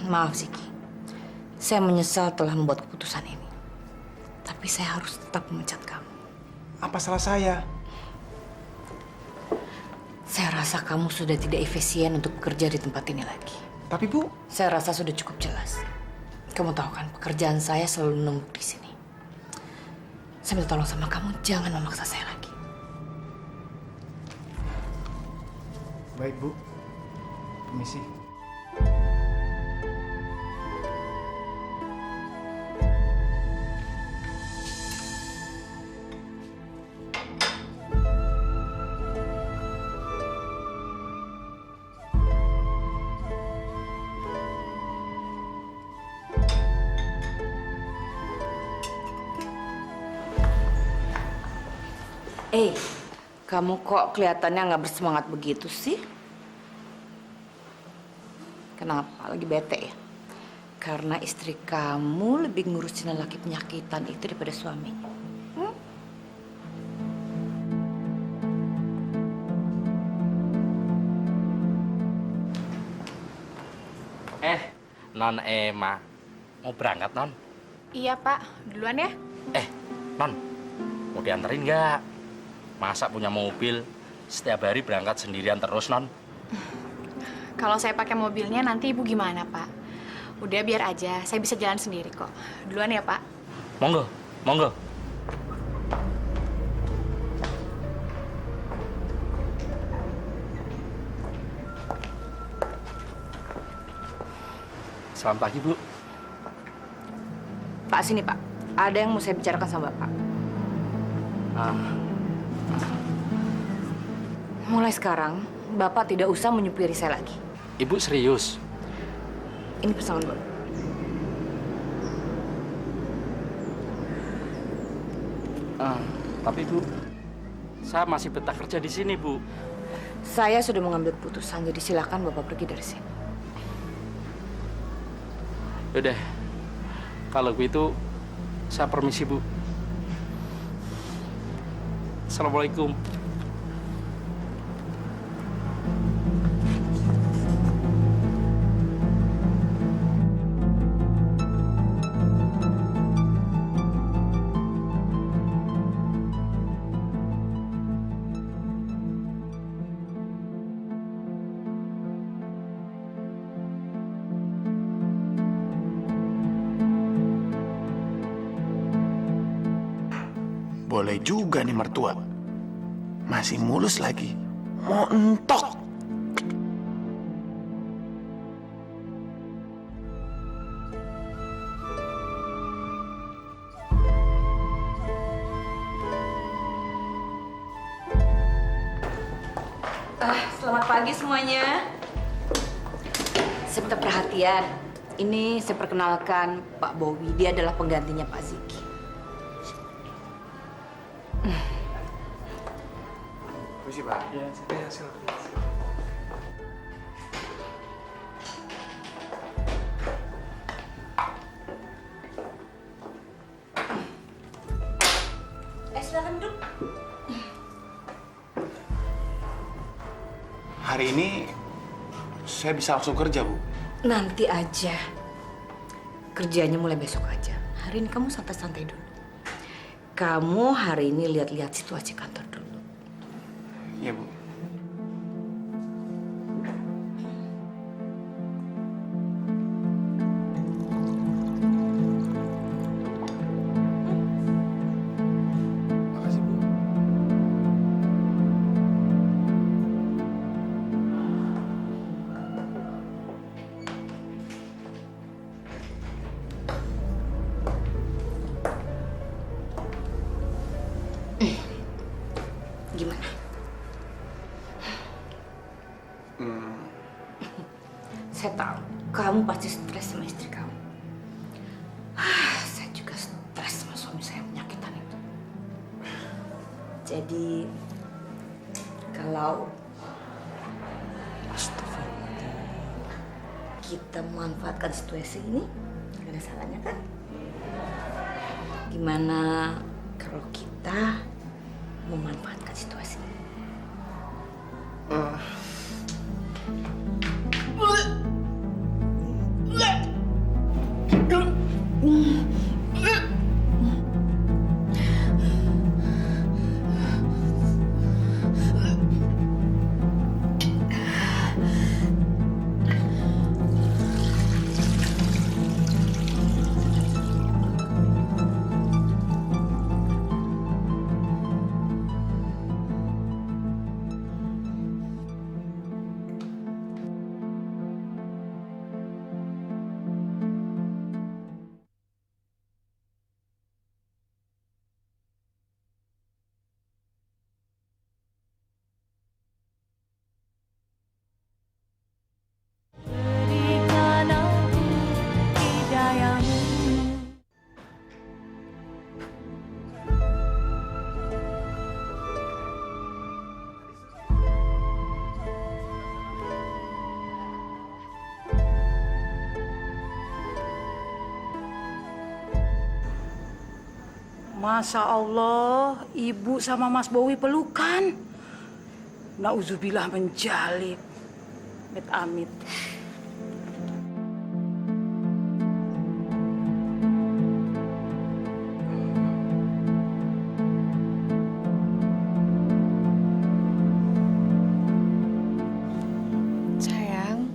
Maaf, Ziki. Saya menyesal telah membuat keputusan ini. Tapi saya harus tetap memecat kamu. Apa salah saya? Saya rasa kamu sudah tidak efisien untuk bekerja di tempat ini lagi. Tapi, Bu, saya rasa sudah cukup jelas. Kamu tahu kan, pekerjaan saya selalu menumpuk di sini. Saya minta tolong sama kamu, jangan memaksa saya lagi. Baik, Bu. Permisi. Kamu kok kelihatannya nggak bersemangat begitu sih? Kenapa? Lagi bete ya? Karena istri kamu lebih ngurusin lelaki penyakitan itu daripada suaminya. Non Emma, mau berangkat, Non? Iya, Pak. Duluan ya. Non, mau dianterin nggak? Masa punya mobil, setiap hari berangkat sendirian terus, Non? Kalau saya pakai mobilnya nanti ibu gimana, Pak? Udah biar aja, saya bisa jalan sendiri kok. Duluan ya, Pak. Monggo, monggo. Selamat pagi, Bu. Pak, sini Pak. Ada yang mau saya bicarakan sama Bapak. Mulai sekarang, Bapak tidak usah menyupiri saya lagi. Ibu serius? Ini pesangon Bapak. Tapi Bu, saya masih betah kerja di sini, Bu. Saya sudah mengambil keputusan, jadi silakan Bapak pergi dari sini. Yaudah, kalau begitu saya permisi, Bu. Assalamualaikum. Boleh juga nih mertua. Masih mulus lagi. Mau entok. Selamat pagi semuanya. Saya minta perhatian. Ini saya perkenalkan Pak Bowie. Dia adalah penggantinya Pak Ziki. Permisi, Pak. Ya, silakan. Silakan duduk. Hari ini saya bisa langsung kerja, Bu. Nanti aja. Kerjanya mulai besok aja. Hari ini kamu santai-santai dulu. Kamu hari ini lihat-lihat situasi kantor dulu. Iya, Bu. Makasih, Bu. Gimana? Saya tahu kamu pasti stres sama istri kamu. Saya juga stres sama suami saya penyakitan Jadi kalau kita memanfaatkan situasi ini, gak ada salahnya kan? Gimana kalau kita memanfaatkan situasi ini? Masya Allah, ibu sama Mas Bowi pelukan. Nauzubillah menjalib. Amit-amit. Sayang,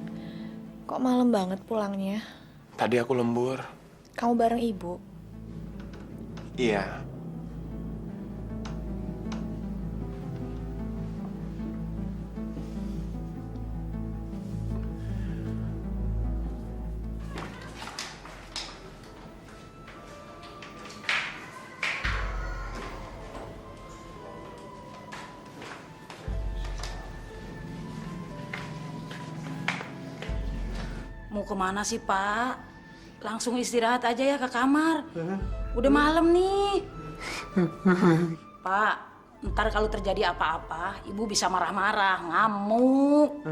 kok malam banget pulangnya? Tadi aku lembur. Kamu bareng ibu? Iya. Mau kemana sih, Pak? Langsung istirahat aja ya ke kamar. Udah malam nih. Pak, ntar kalau terjadi apa-apa, ibu bisa marah-marah, ngamuk.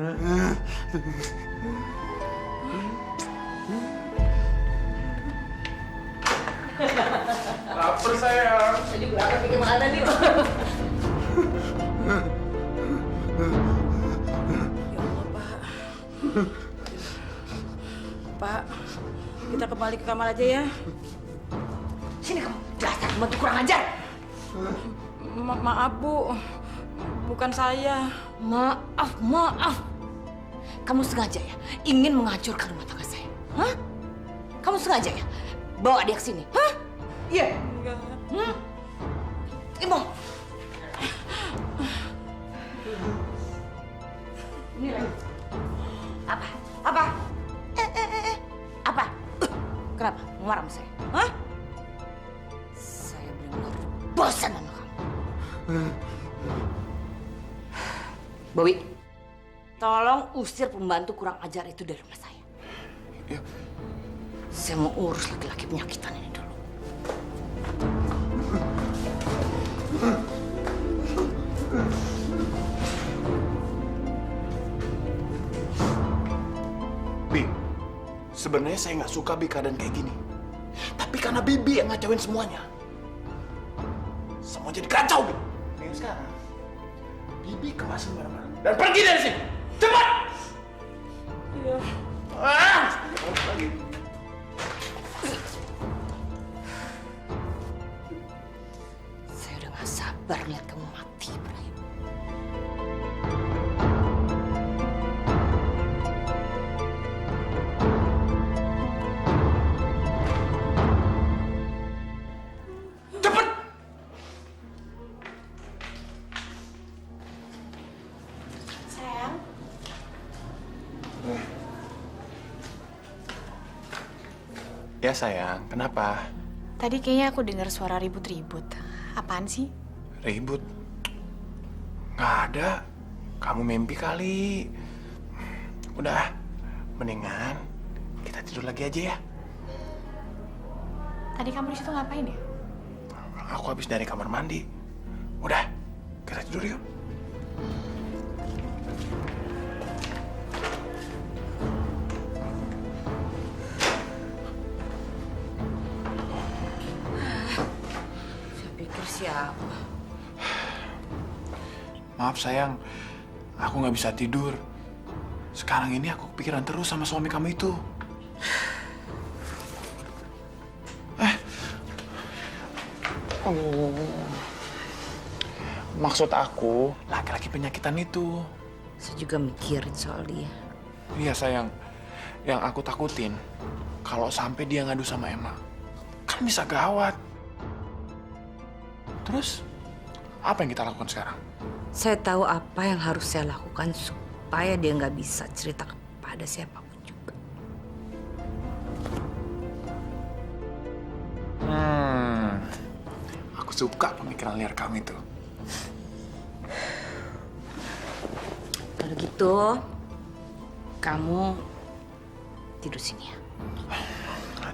Lapar sayang. Jadi berapa bikin mana nih? Pak, kita kembali ke kamar aja ya. Sini kamu, dasar pembantu kurang ajar. Maaf, Bu. Bukan saya. Maaf. Kamu sengaja ya ingin menghancurkan rumah tangga saya? Hah? Kamu sengaja ya bawa dia ke sini? Hah? Iya. Ibu. Ini lagi. Apa? Apa? Kenapa? Mau marah sama saya? Hah? Saya benar-benar bosan sama kamu. Bowi, tolong usir pembantu kurang ajar itu dari rumah saya. Ya. Saya mau urus laki-laki penyakitan ini dulu. Bi, sebenarnya saya nggak suka Bi keadaan kayak gini. Tapi karena Bibi yang ngacauin semuanya. Semua jadi kacau, Bi. Nih sekarang, Bibi kemasin barang-barang dan pergi dari sini. Cepat! Iya. Lagi. Saya udah gak sabar lihat kamu mati, Ibrahim. Cepat! Sayang, Ya sayang, kenapa? tadi kayaknya aku dengar suara ribut-ribut. Apaan sih? Ribut? Nggak ada. Kamu mimpi kali. Udah, mendingan kita tidur lagi aja ya. Tadi kamu di situ ngapain ya? Aku habis dari kamar mandi. Udah, Kita tidur yuk. Saya pikir siapa? Maaf sayang, aku nggak bisa tidur. Sekarang ini aku kepikiran terus sama suami kamu itu. Oh. Maksud aku, laki-laki penyakitan itu. Saya juga mikirin soal dia. Iya sayang, yang aku takutin kalau sampai dia ngadu sama Emma, kan bisa gawat. Terus, apa yang kita lakukan sekarang? Saya tahu apa yang harus saya lakukan supaya dia nggak bisa cerita kepada siapapun juga. Aku suka pemikiran liar kamu itu. Kalau gitu, kamu tidur sini ya.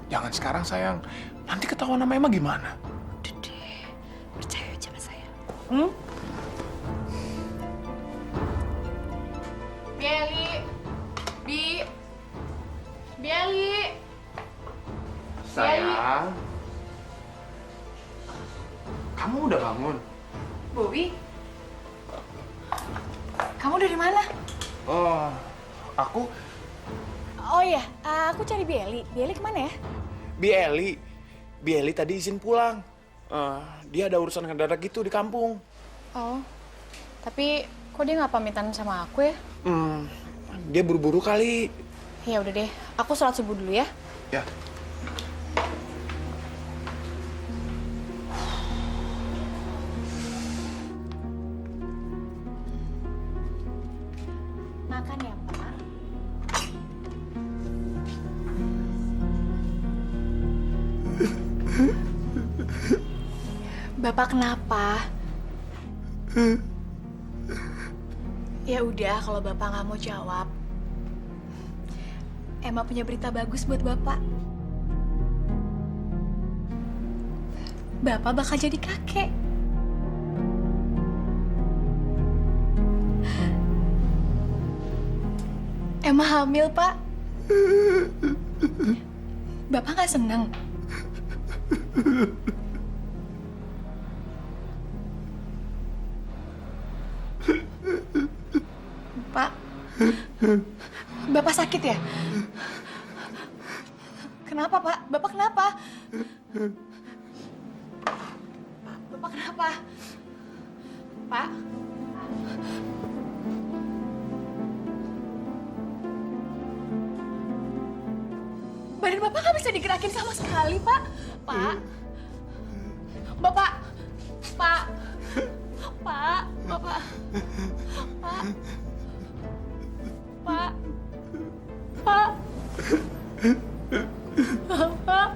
Jangan sekarang sayang, nanti ketahuan sama Emma gimana? Udah deh, percaya aja sama saya. Bieli, Bieli. Sayang, kamu udah bangun? Bobby, kamu dari mana? Oh, aku Oh iya, aku cari Bieli. Bieli kemana ya? Bieli tadi izin pulang. Dia ada urusan mendadak gitu di kampung. Oh, tapi kok dia nggak pamitan sama aku ya? Dia buru-buru kali. Ya udah deh, aku sholat subuh dulu ya. Ya. Makan ya, Pak. Bapak kenapa? Ya udah, kalau Bapak nggak mau jawab, Emma punya berita bagus buat Bapak. Bapak bakal jadi kakek. Emma hamil, Pak. Bapak nggak seneng? Pak, Bapak sakit ya? Kenapa, Pak? Bapak kenapa? Bapak kenapa? Pak? Badan Bapak nggak bisa digerakin sama sekali, Pak. Pak? Bapak? Pak? Pak? Bapak? Pak? Pak? Pak? Pak?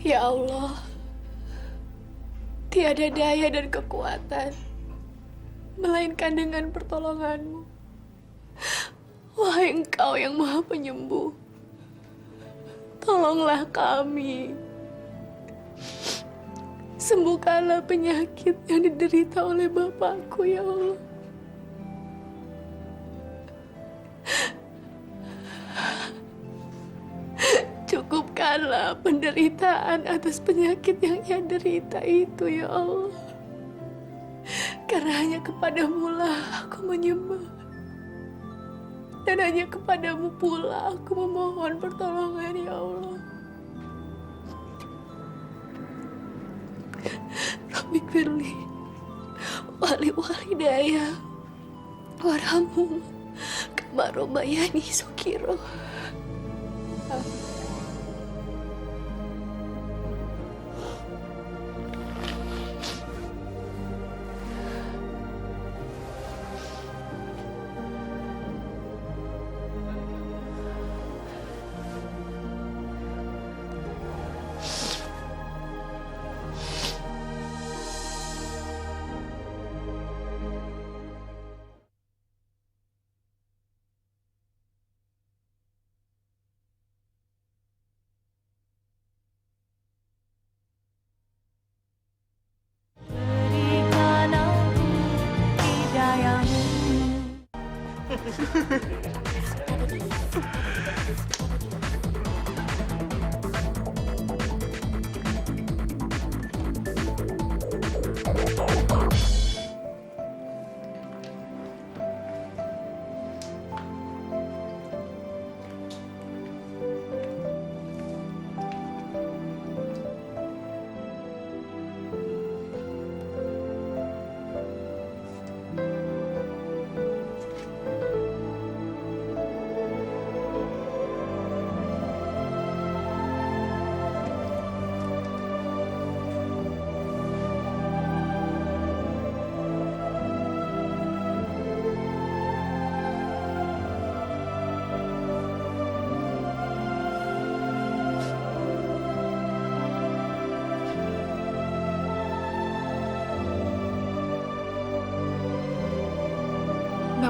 Ya Allah, tiada daya dan kekuatan melainkan dengan pertolongan-Mu. Wahai Engkau yang Maha Penyembuh, tolonglah kami. Sembuhkanlah penyakit yang diderita oleh Bapakku, ya Allah. Cukupkanlah penderitaan atas penyakit yang ia derita itu, ya Allah. Karena hanya kepadamu lah aku menyembah. Dan hanya kepadamu pula aku memohon pertolongan, ya Allah. Rabbi firli, wali daya, warhamu, kamarobayani sukiro.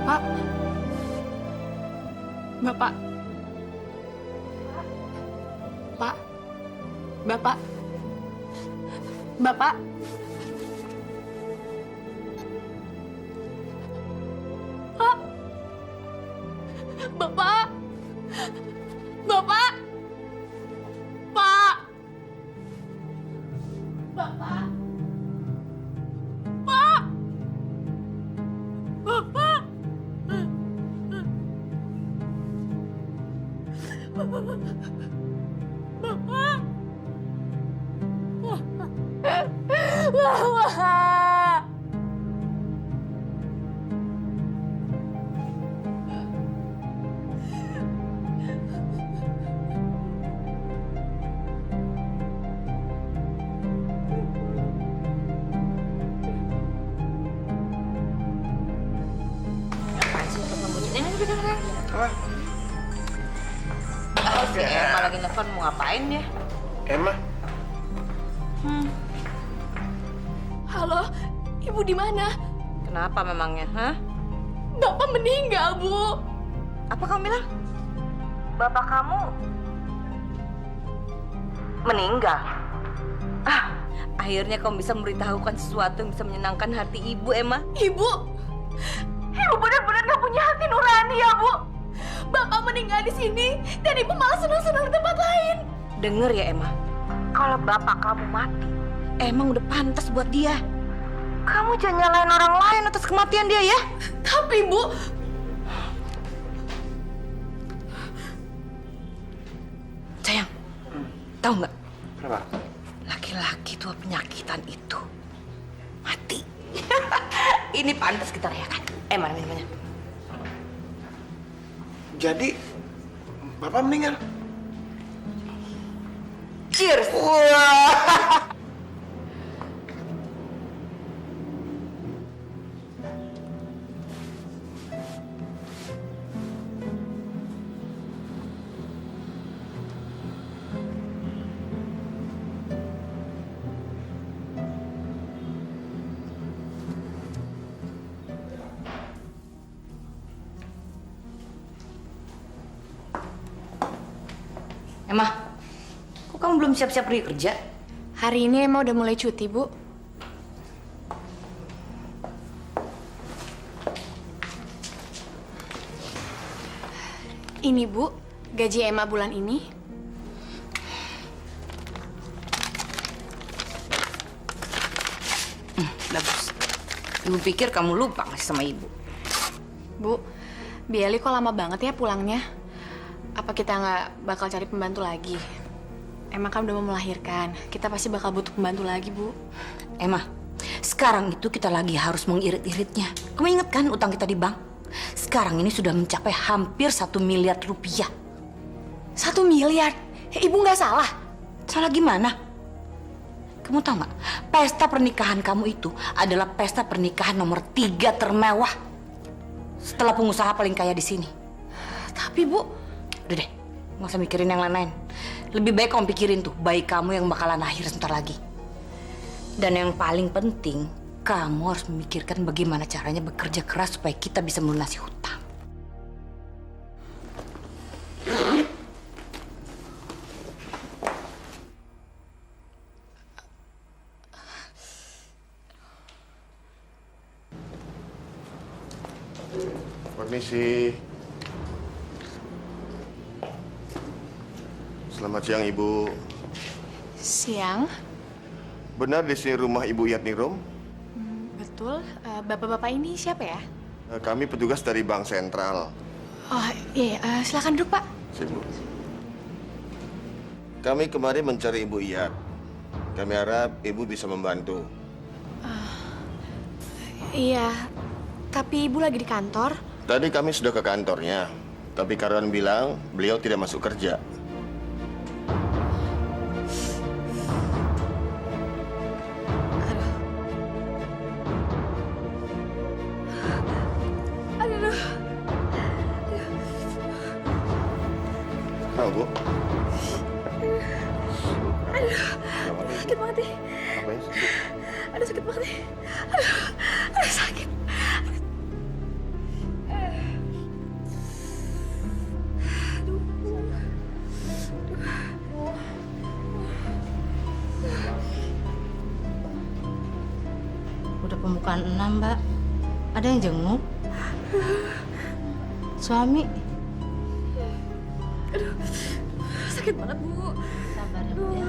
Bapak. Bapak. Pak. Bapak. Bapak. Pak. Bapak. Bapak. Pak. Bapak. Pak. Bapak. Bapak. Bapak. Si Emma lagi nelfon, mau ngapain dia? Emma? Halo, Ibu di mana? Kenapa memangnya, hah? Bapak meninggal, Bu. Apa kamu bilang? Bapak kamu meninggal? Ah, akhirnya kamu bisa memberitahukan sesuatu yang bisa menyenangkan hati Ibu, Emma. Ibu benar-benar gak punya hati nurani ya, Bu. Bapak meninggal di sini dan Ibu malah senang-senang di tempat lain. Dengar ya, Emma. Kalau bapak kamu mati, emang udah pantas buat dia. Kamu jangan nyalain orang lain atas kematian dia ya. Tapi, Bu, sayang, tahu nggak? Kenapa? Laki-laki tua penyakitan itu mati. Ini pantas kita rayakan. Mana minumannya? Jadi, Bapak meninggal? Cheers! Wah! Emma, kok kamu belum siap-siap pergi kerja? hari ini Emma udah mulai cuti, Bu. Ini, Bu, gaji Emma bulan ini. Bagus. Ibu pikir kamu lupa ngasih sama Ibu. Bu, Biali kok lama banget ya pulangnya? Apa kita nggak bakal cari pembantu lagi? Emang kan udah mau melahirkan, kita pasti bakal butuh pembantu lagi, Bu. Emma, sekarang itu kita lagi harus mengirit-iritnya. Kamu ingat kan utang kita di bank? Sekarang ini sudah mencapai hampir 1 miliar rupiah. 1 miliar? Ibu nggak salah? Salah gimana? Kamu tahu nggak? Pesta pernikahan kamu itu adalah pesta pernikahan nomor 3 termewah setelah pengusaha paling kaya di sini. Tapi, Bu, udah deh, nggak usah mikirin yang lain-lain. Lebih baik kamu pikirin tuh bayi kamu yang bakalan lahir sebentar lagi. Dan yang paling penting, kamu harus memikirkan bagaimana caranya bekerja keras supaya kita bisa melunasi hutang. Permisi. Selamat siang, Ibu. siang. Benar di sini rumah Ibu Yatnirum? Betul. Bapak-bapak ini siapa ya? Kami petugas dari Bank Sentral. Oh, iya. Silakan duduk, Pak. Ibu. Kami kemarin mencari Ibu Iyat. Kami harap Ibu bisa membantu. Iya, tapi Ibu lagi di kantor. Tadi kami sudah ke kantornya, tapi karyawan bilang beliau tidak masuk kerja. Aduh. Oh, Bu. Aduh, sakit banget nih. Apanya sih? Aduh, sakit banget nih. Aduh, sakit. Udah pembukaan 6, Mbak. Ada yang jenguk? Suami? Aduh, sakit banget, Bu. Sabar ya, Bu ya.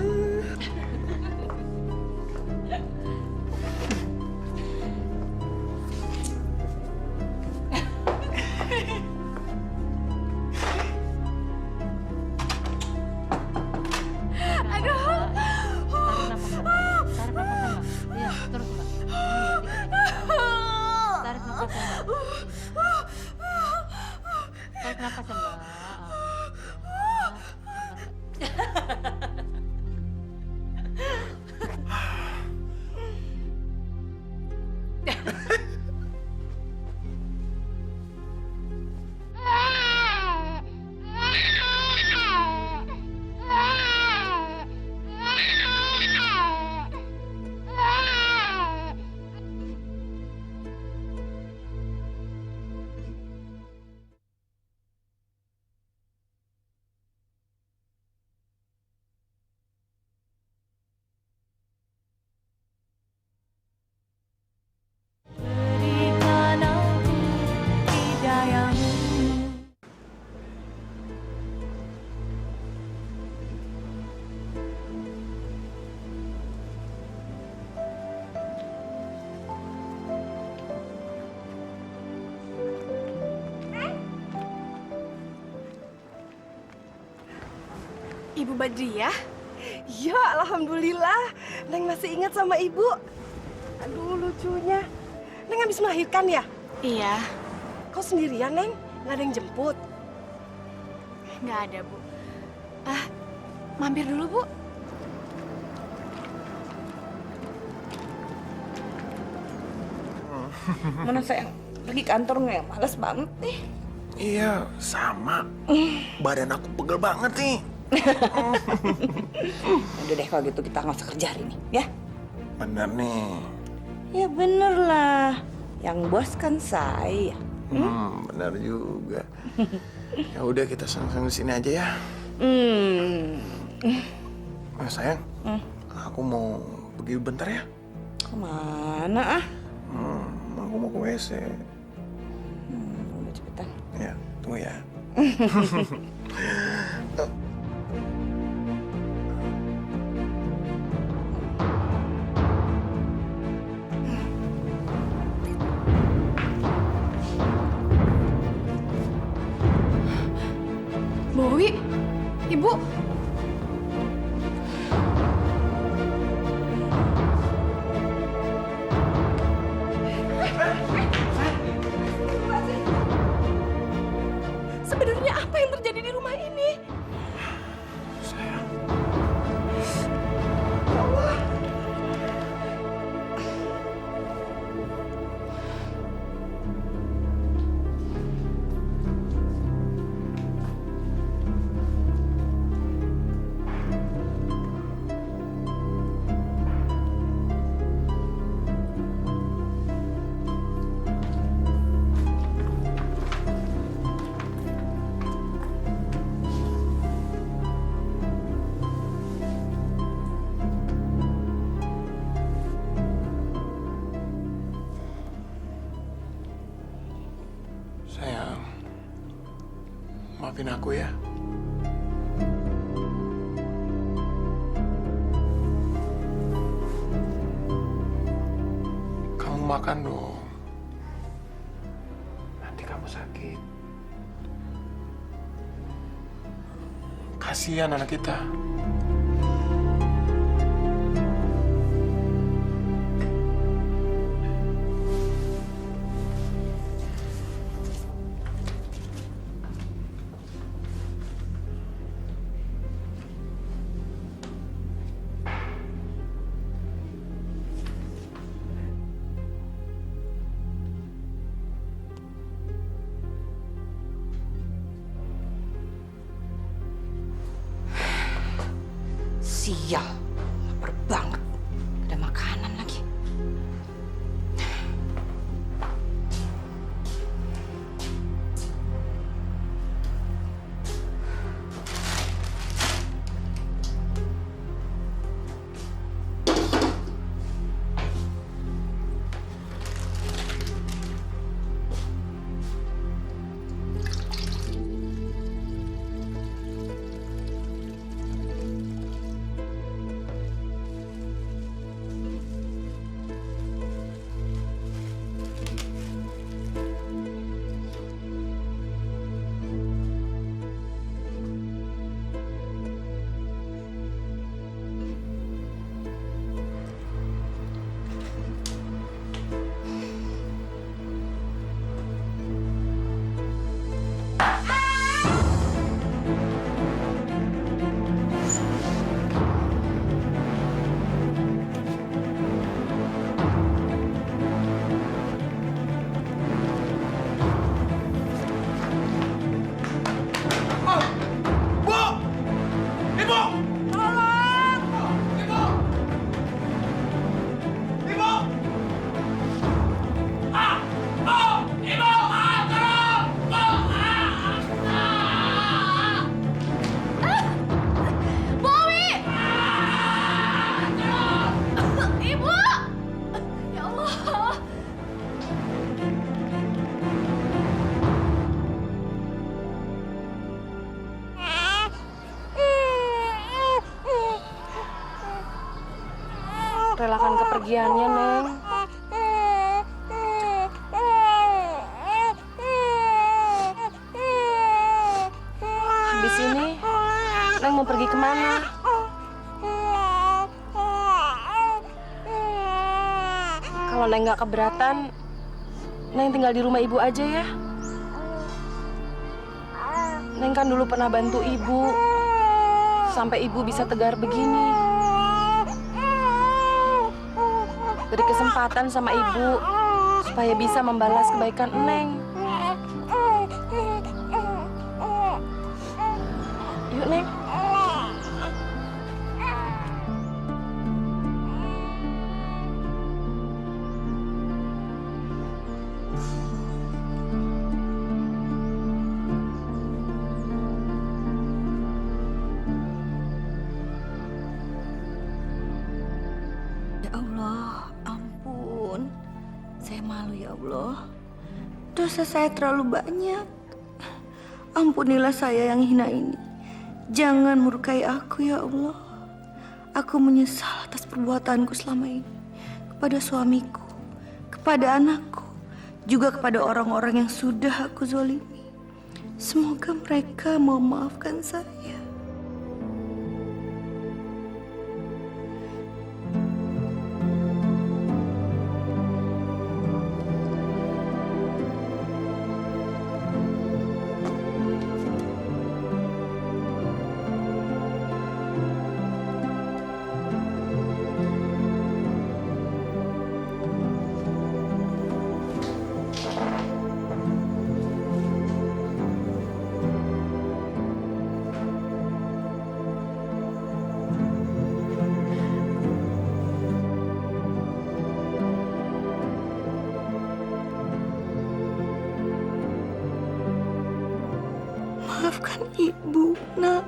Ibu Badriah? Ya, alhamdulillah. Neng masih ingat sama ibu. Aduh, lucunya. Neng habis melahirkan ya? Iya. Kau sendirian, Neng? Nggak ada yang jemput? Nggak ada, Bu. Mampir dulu, Bu. Mana sayang? Pergi kantor nggak? Males banget nih. Iya, sama. Badan aku pegel banget nih. Udah deh kalau gitu kita nggak usah kerja hari ini, ya? Bener nih. Ya bener lah. Yang bos kan saya. Bener juga. Ya udah kita sang-sang di sini aja ya. Nah, sayang, aku mau pergi bentar ya. Kemana ah? Aku mau ke WC. Udah cepetan. Ya, tunggu ya. Bowi, Ibu. Sebenarnya apa yang terjadi di rumah ini? Sayang. Ya Allah. Sayang, maafin aku ya. Kamu makan dong. Nanti kamu sakit. Kasihan anak kita. Sial, lapar banget. Ada makanan lagi. merelakan kepergiannya, Neng. Habis ini, Neng mau pergi kemana? Kalau Neng nggak keberatan, Neng tinggal di rumah ibu aja ya. Neng kan dulu pernah bantu ibu, sampai ibu bisa tegar begini. Beri kesempatan sama ibu, supaya bisa membalas kebaikan Neng. Yuk, Neng. Ya Allah, ampun. Saya malu ya Allah. Dosa saya terlalu banyak. Ampunilah saya yang hina ini. Jangan murkai aku ya Allah. Aku menyesal atas perbuatanku selama ini. Kepada suamiku, kepada anakku, juga kepada orang-orang yang sudah aku zolimi. Semoga mereka mau memaafkan saya. Maafkan ibu, nak.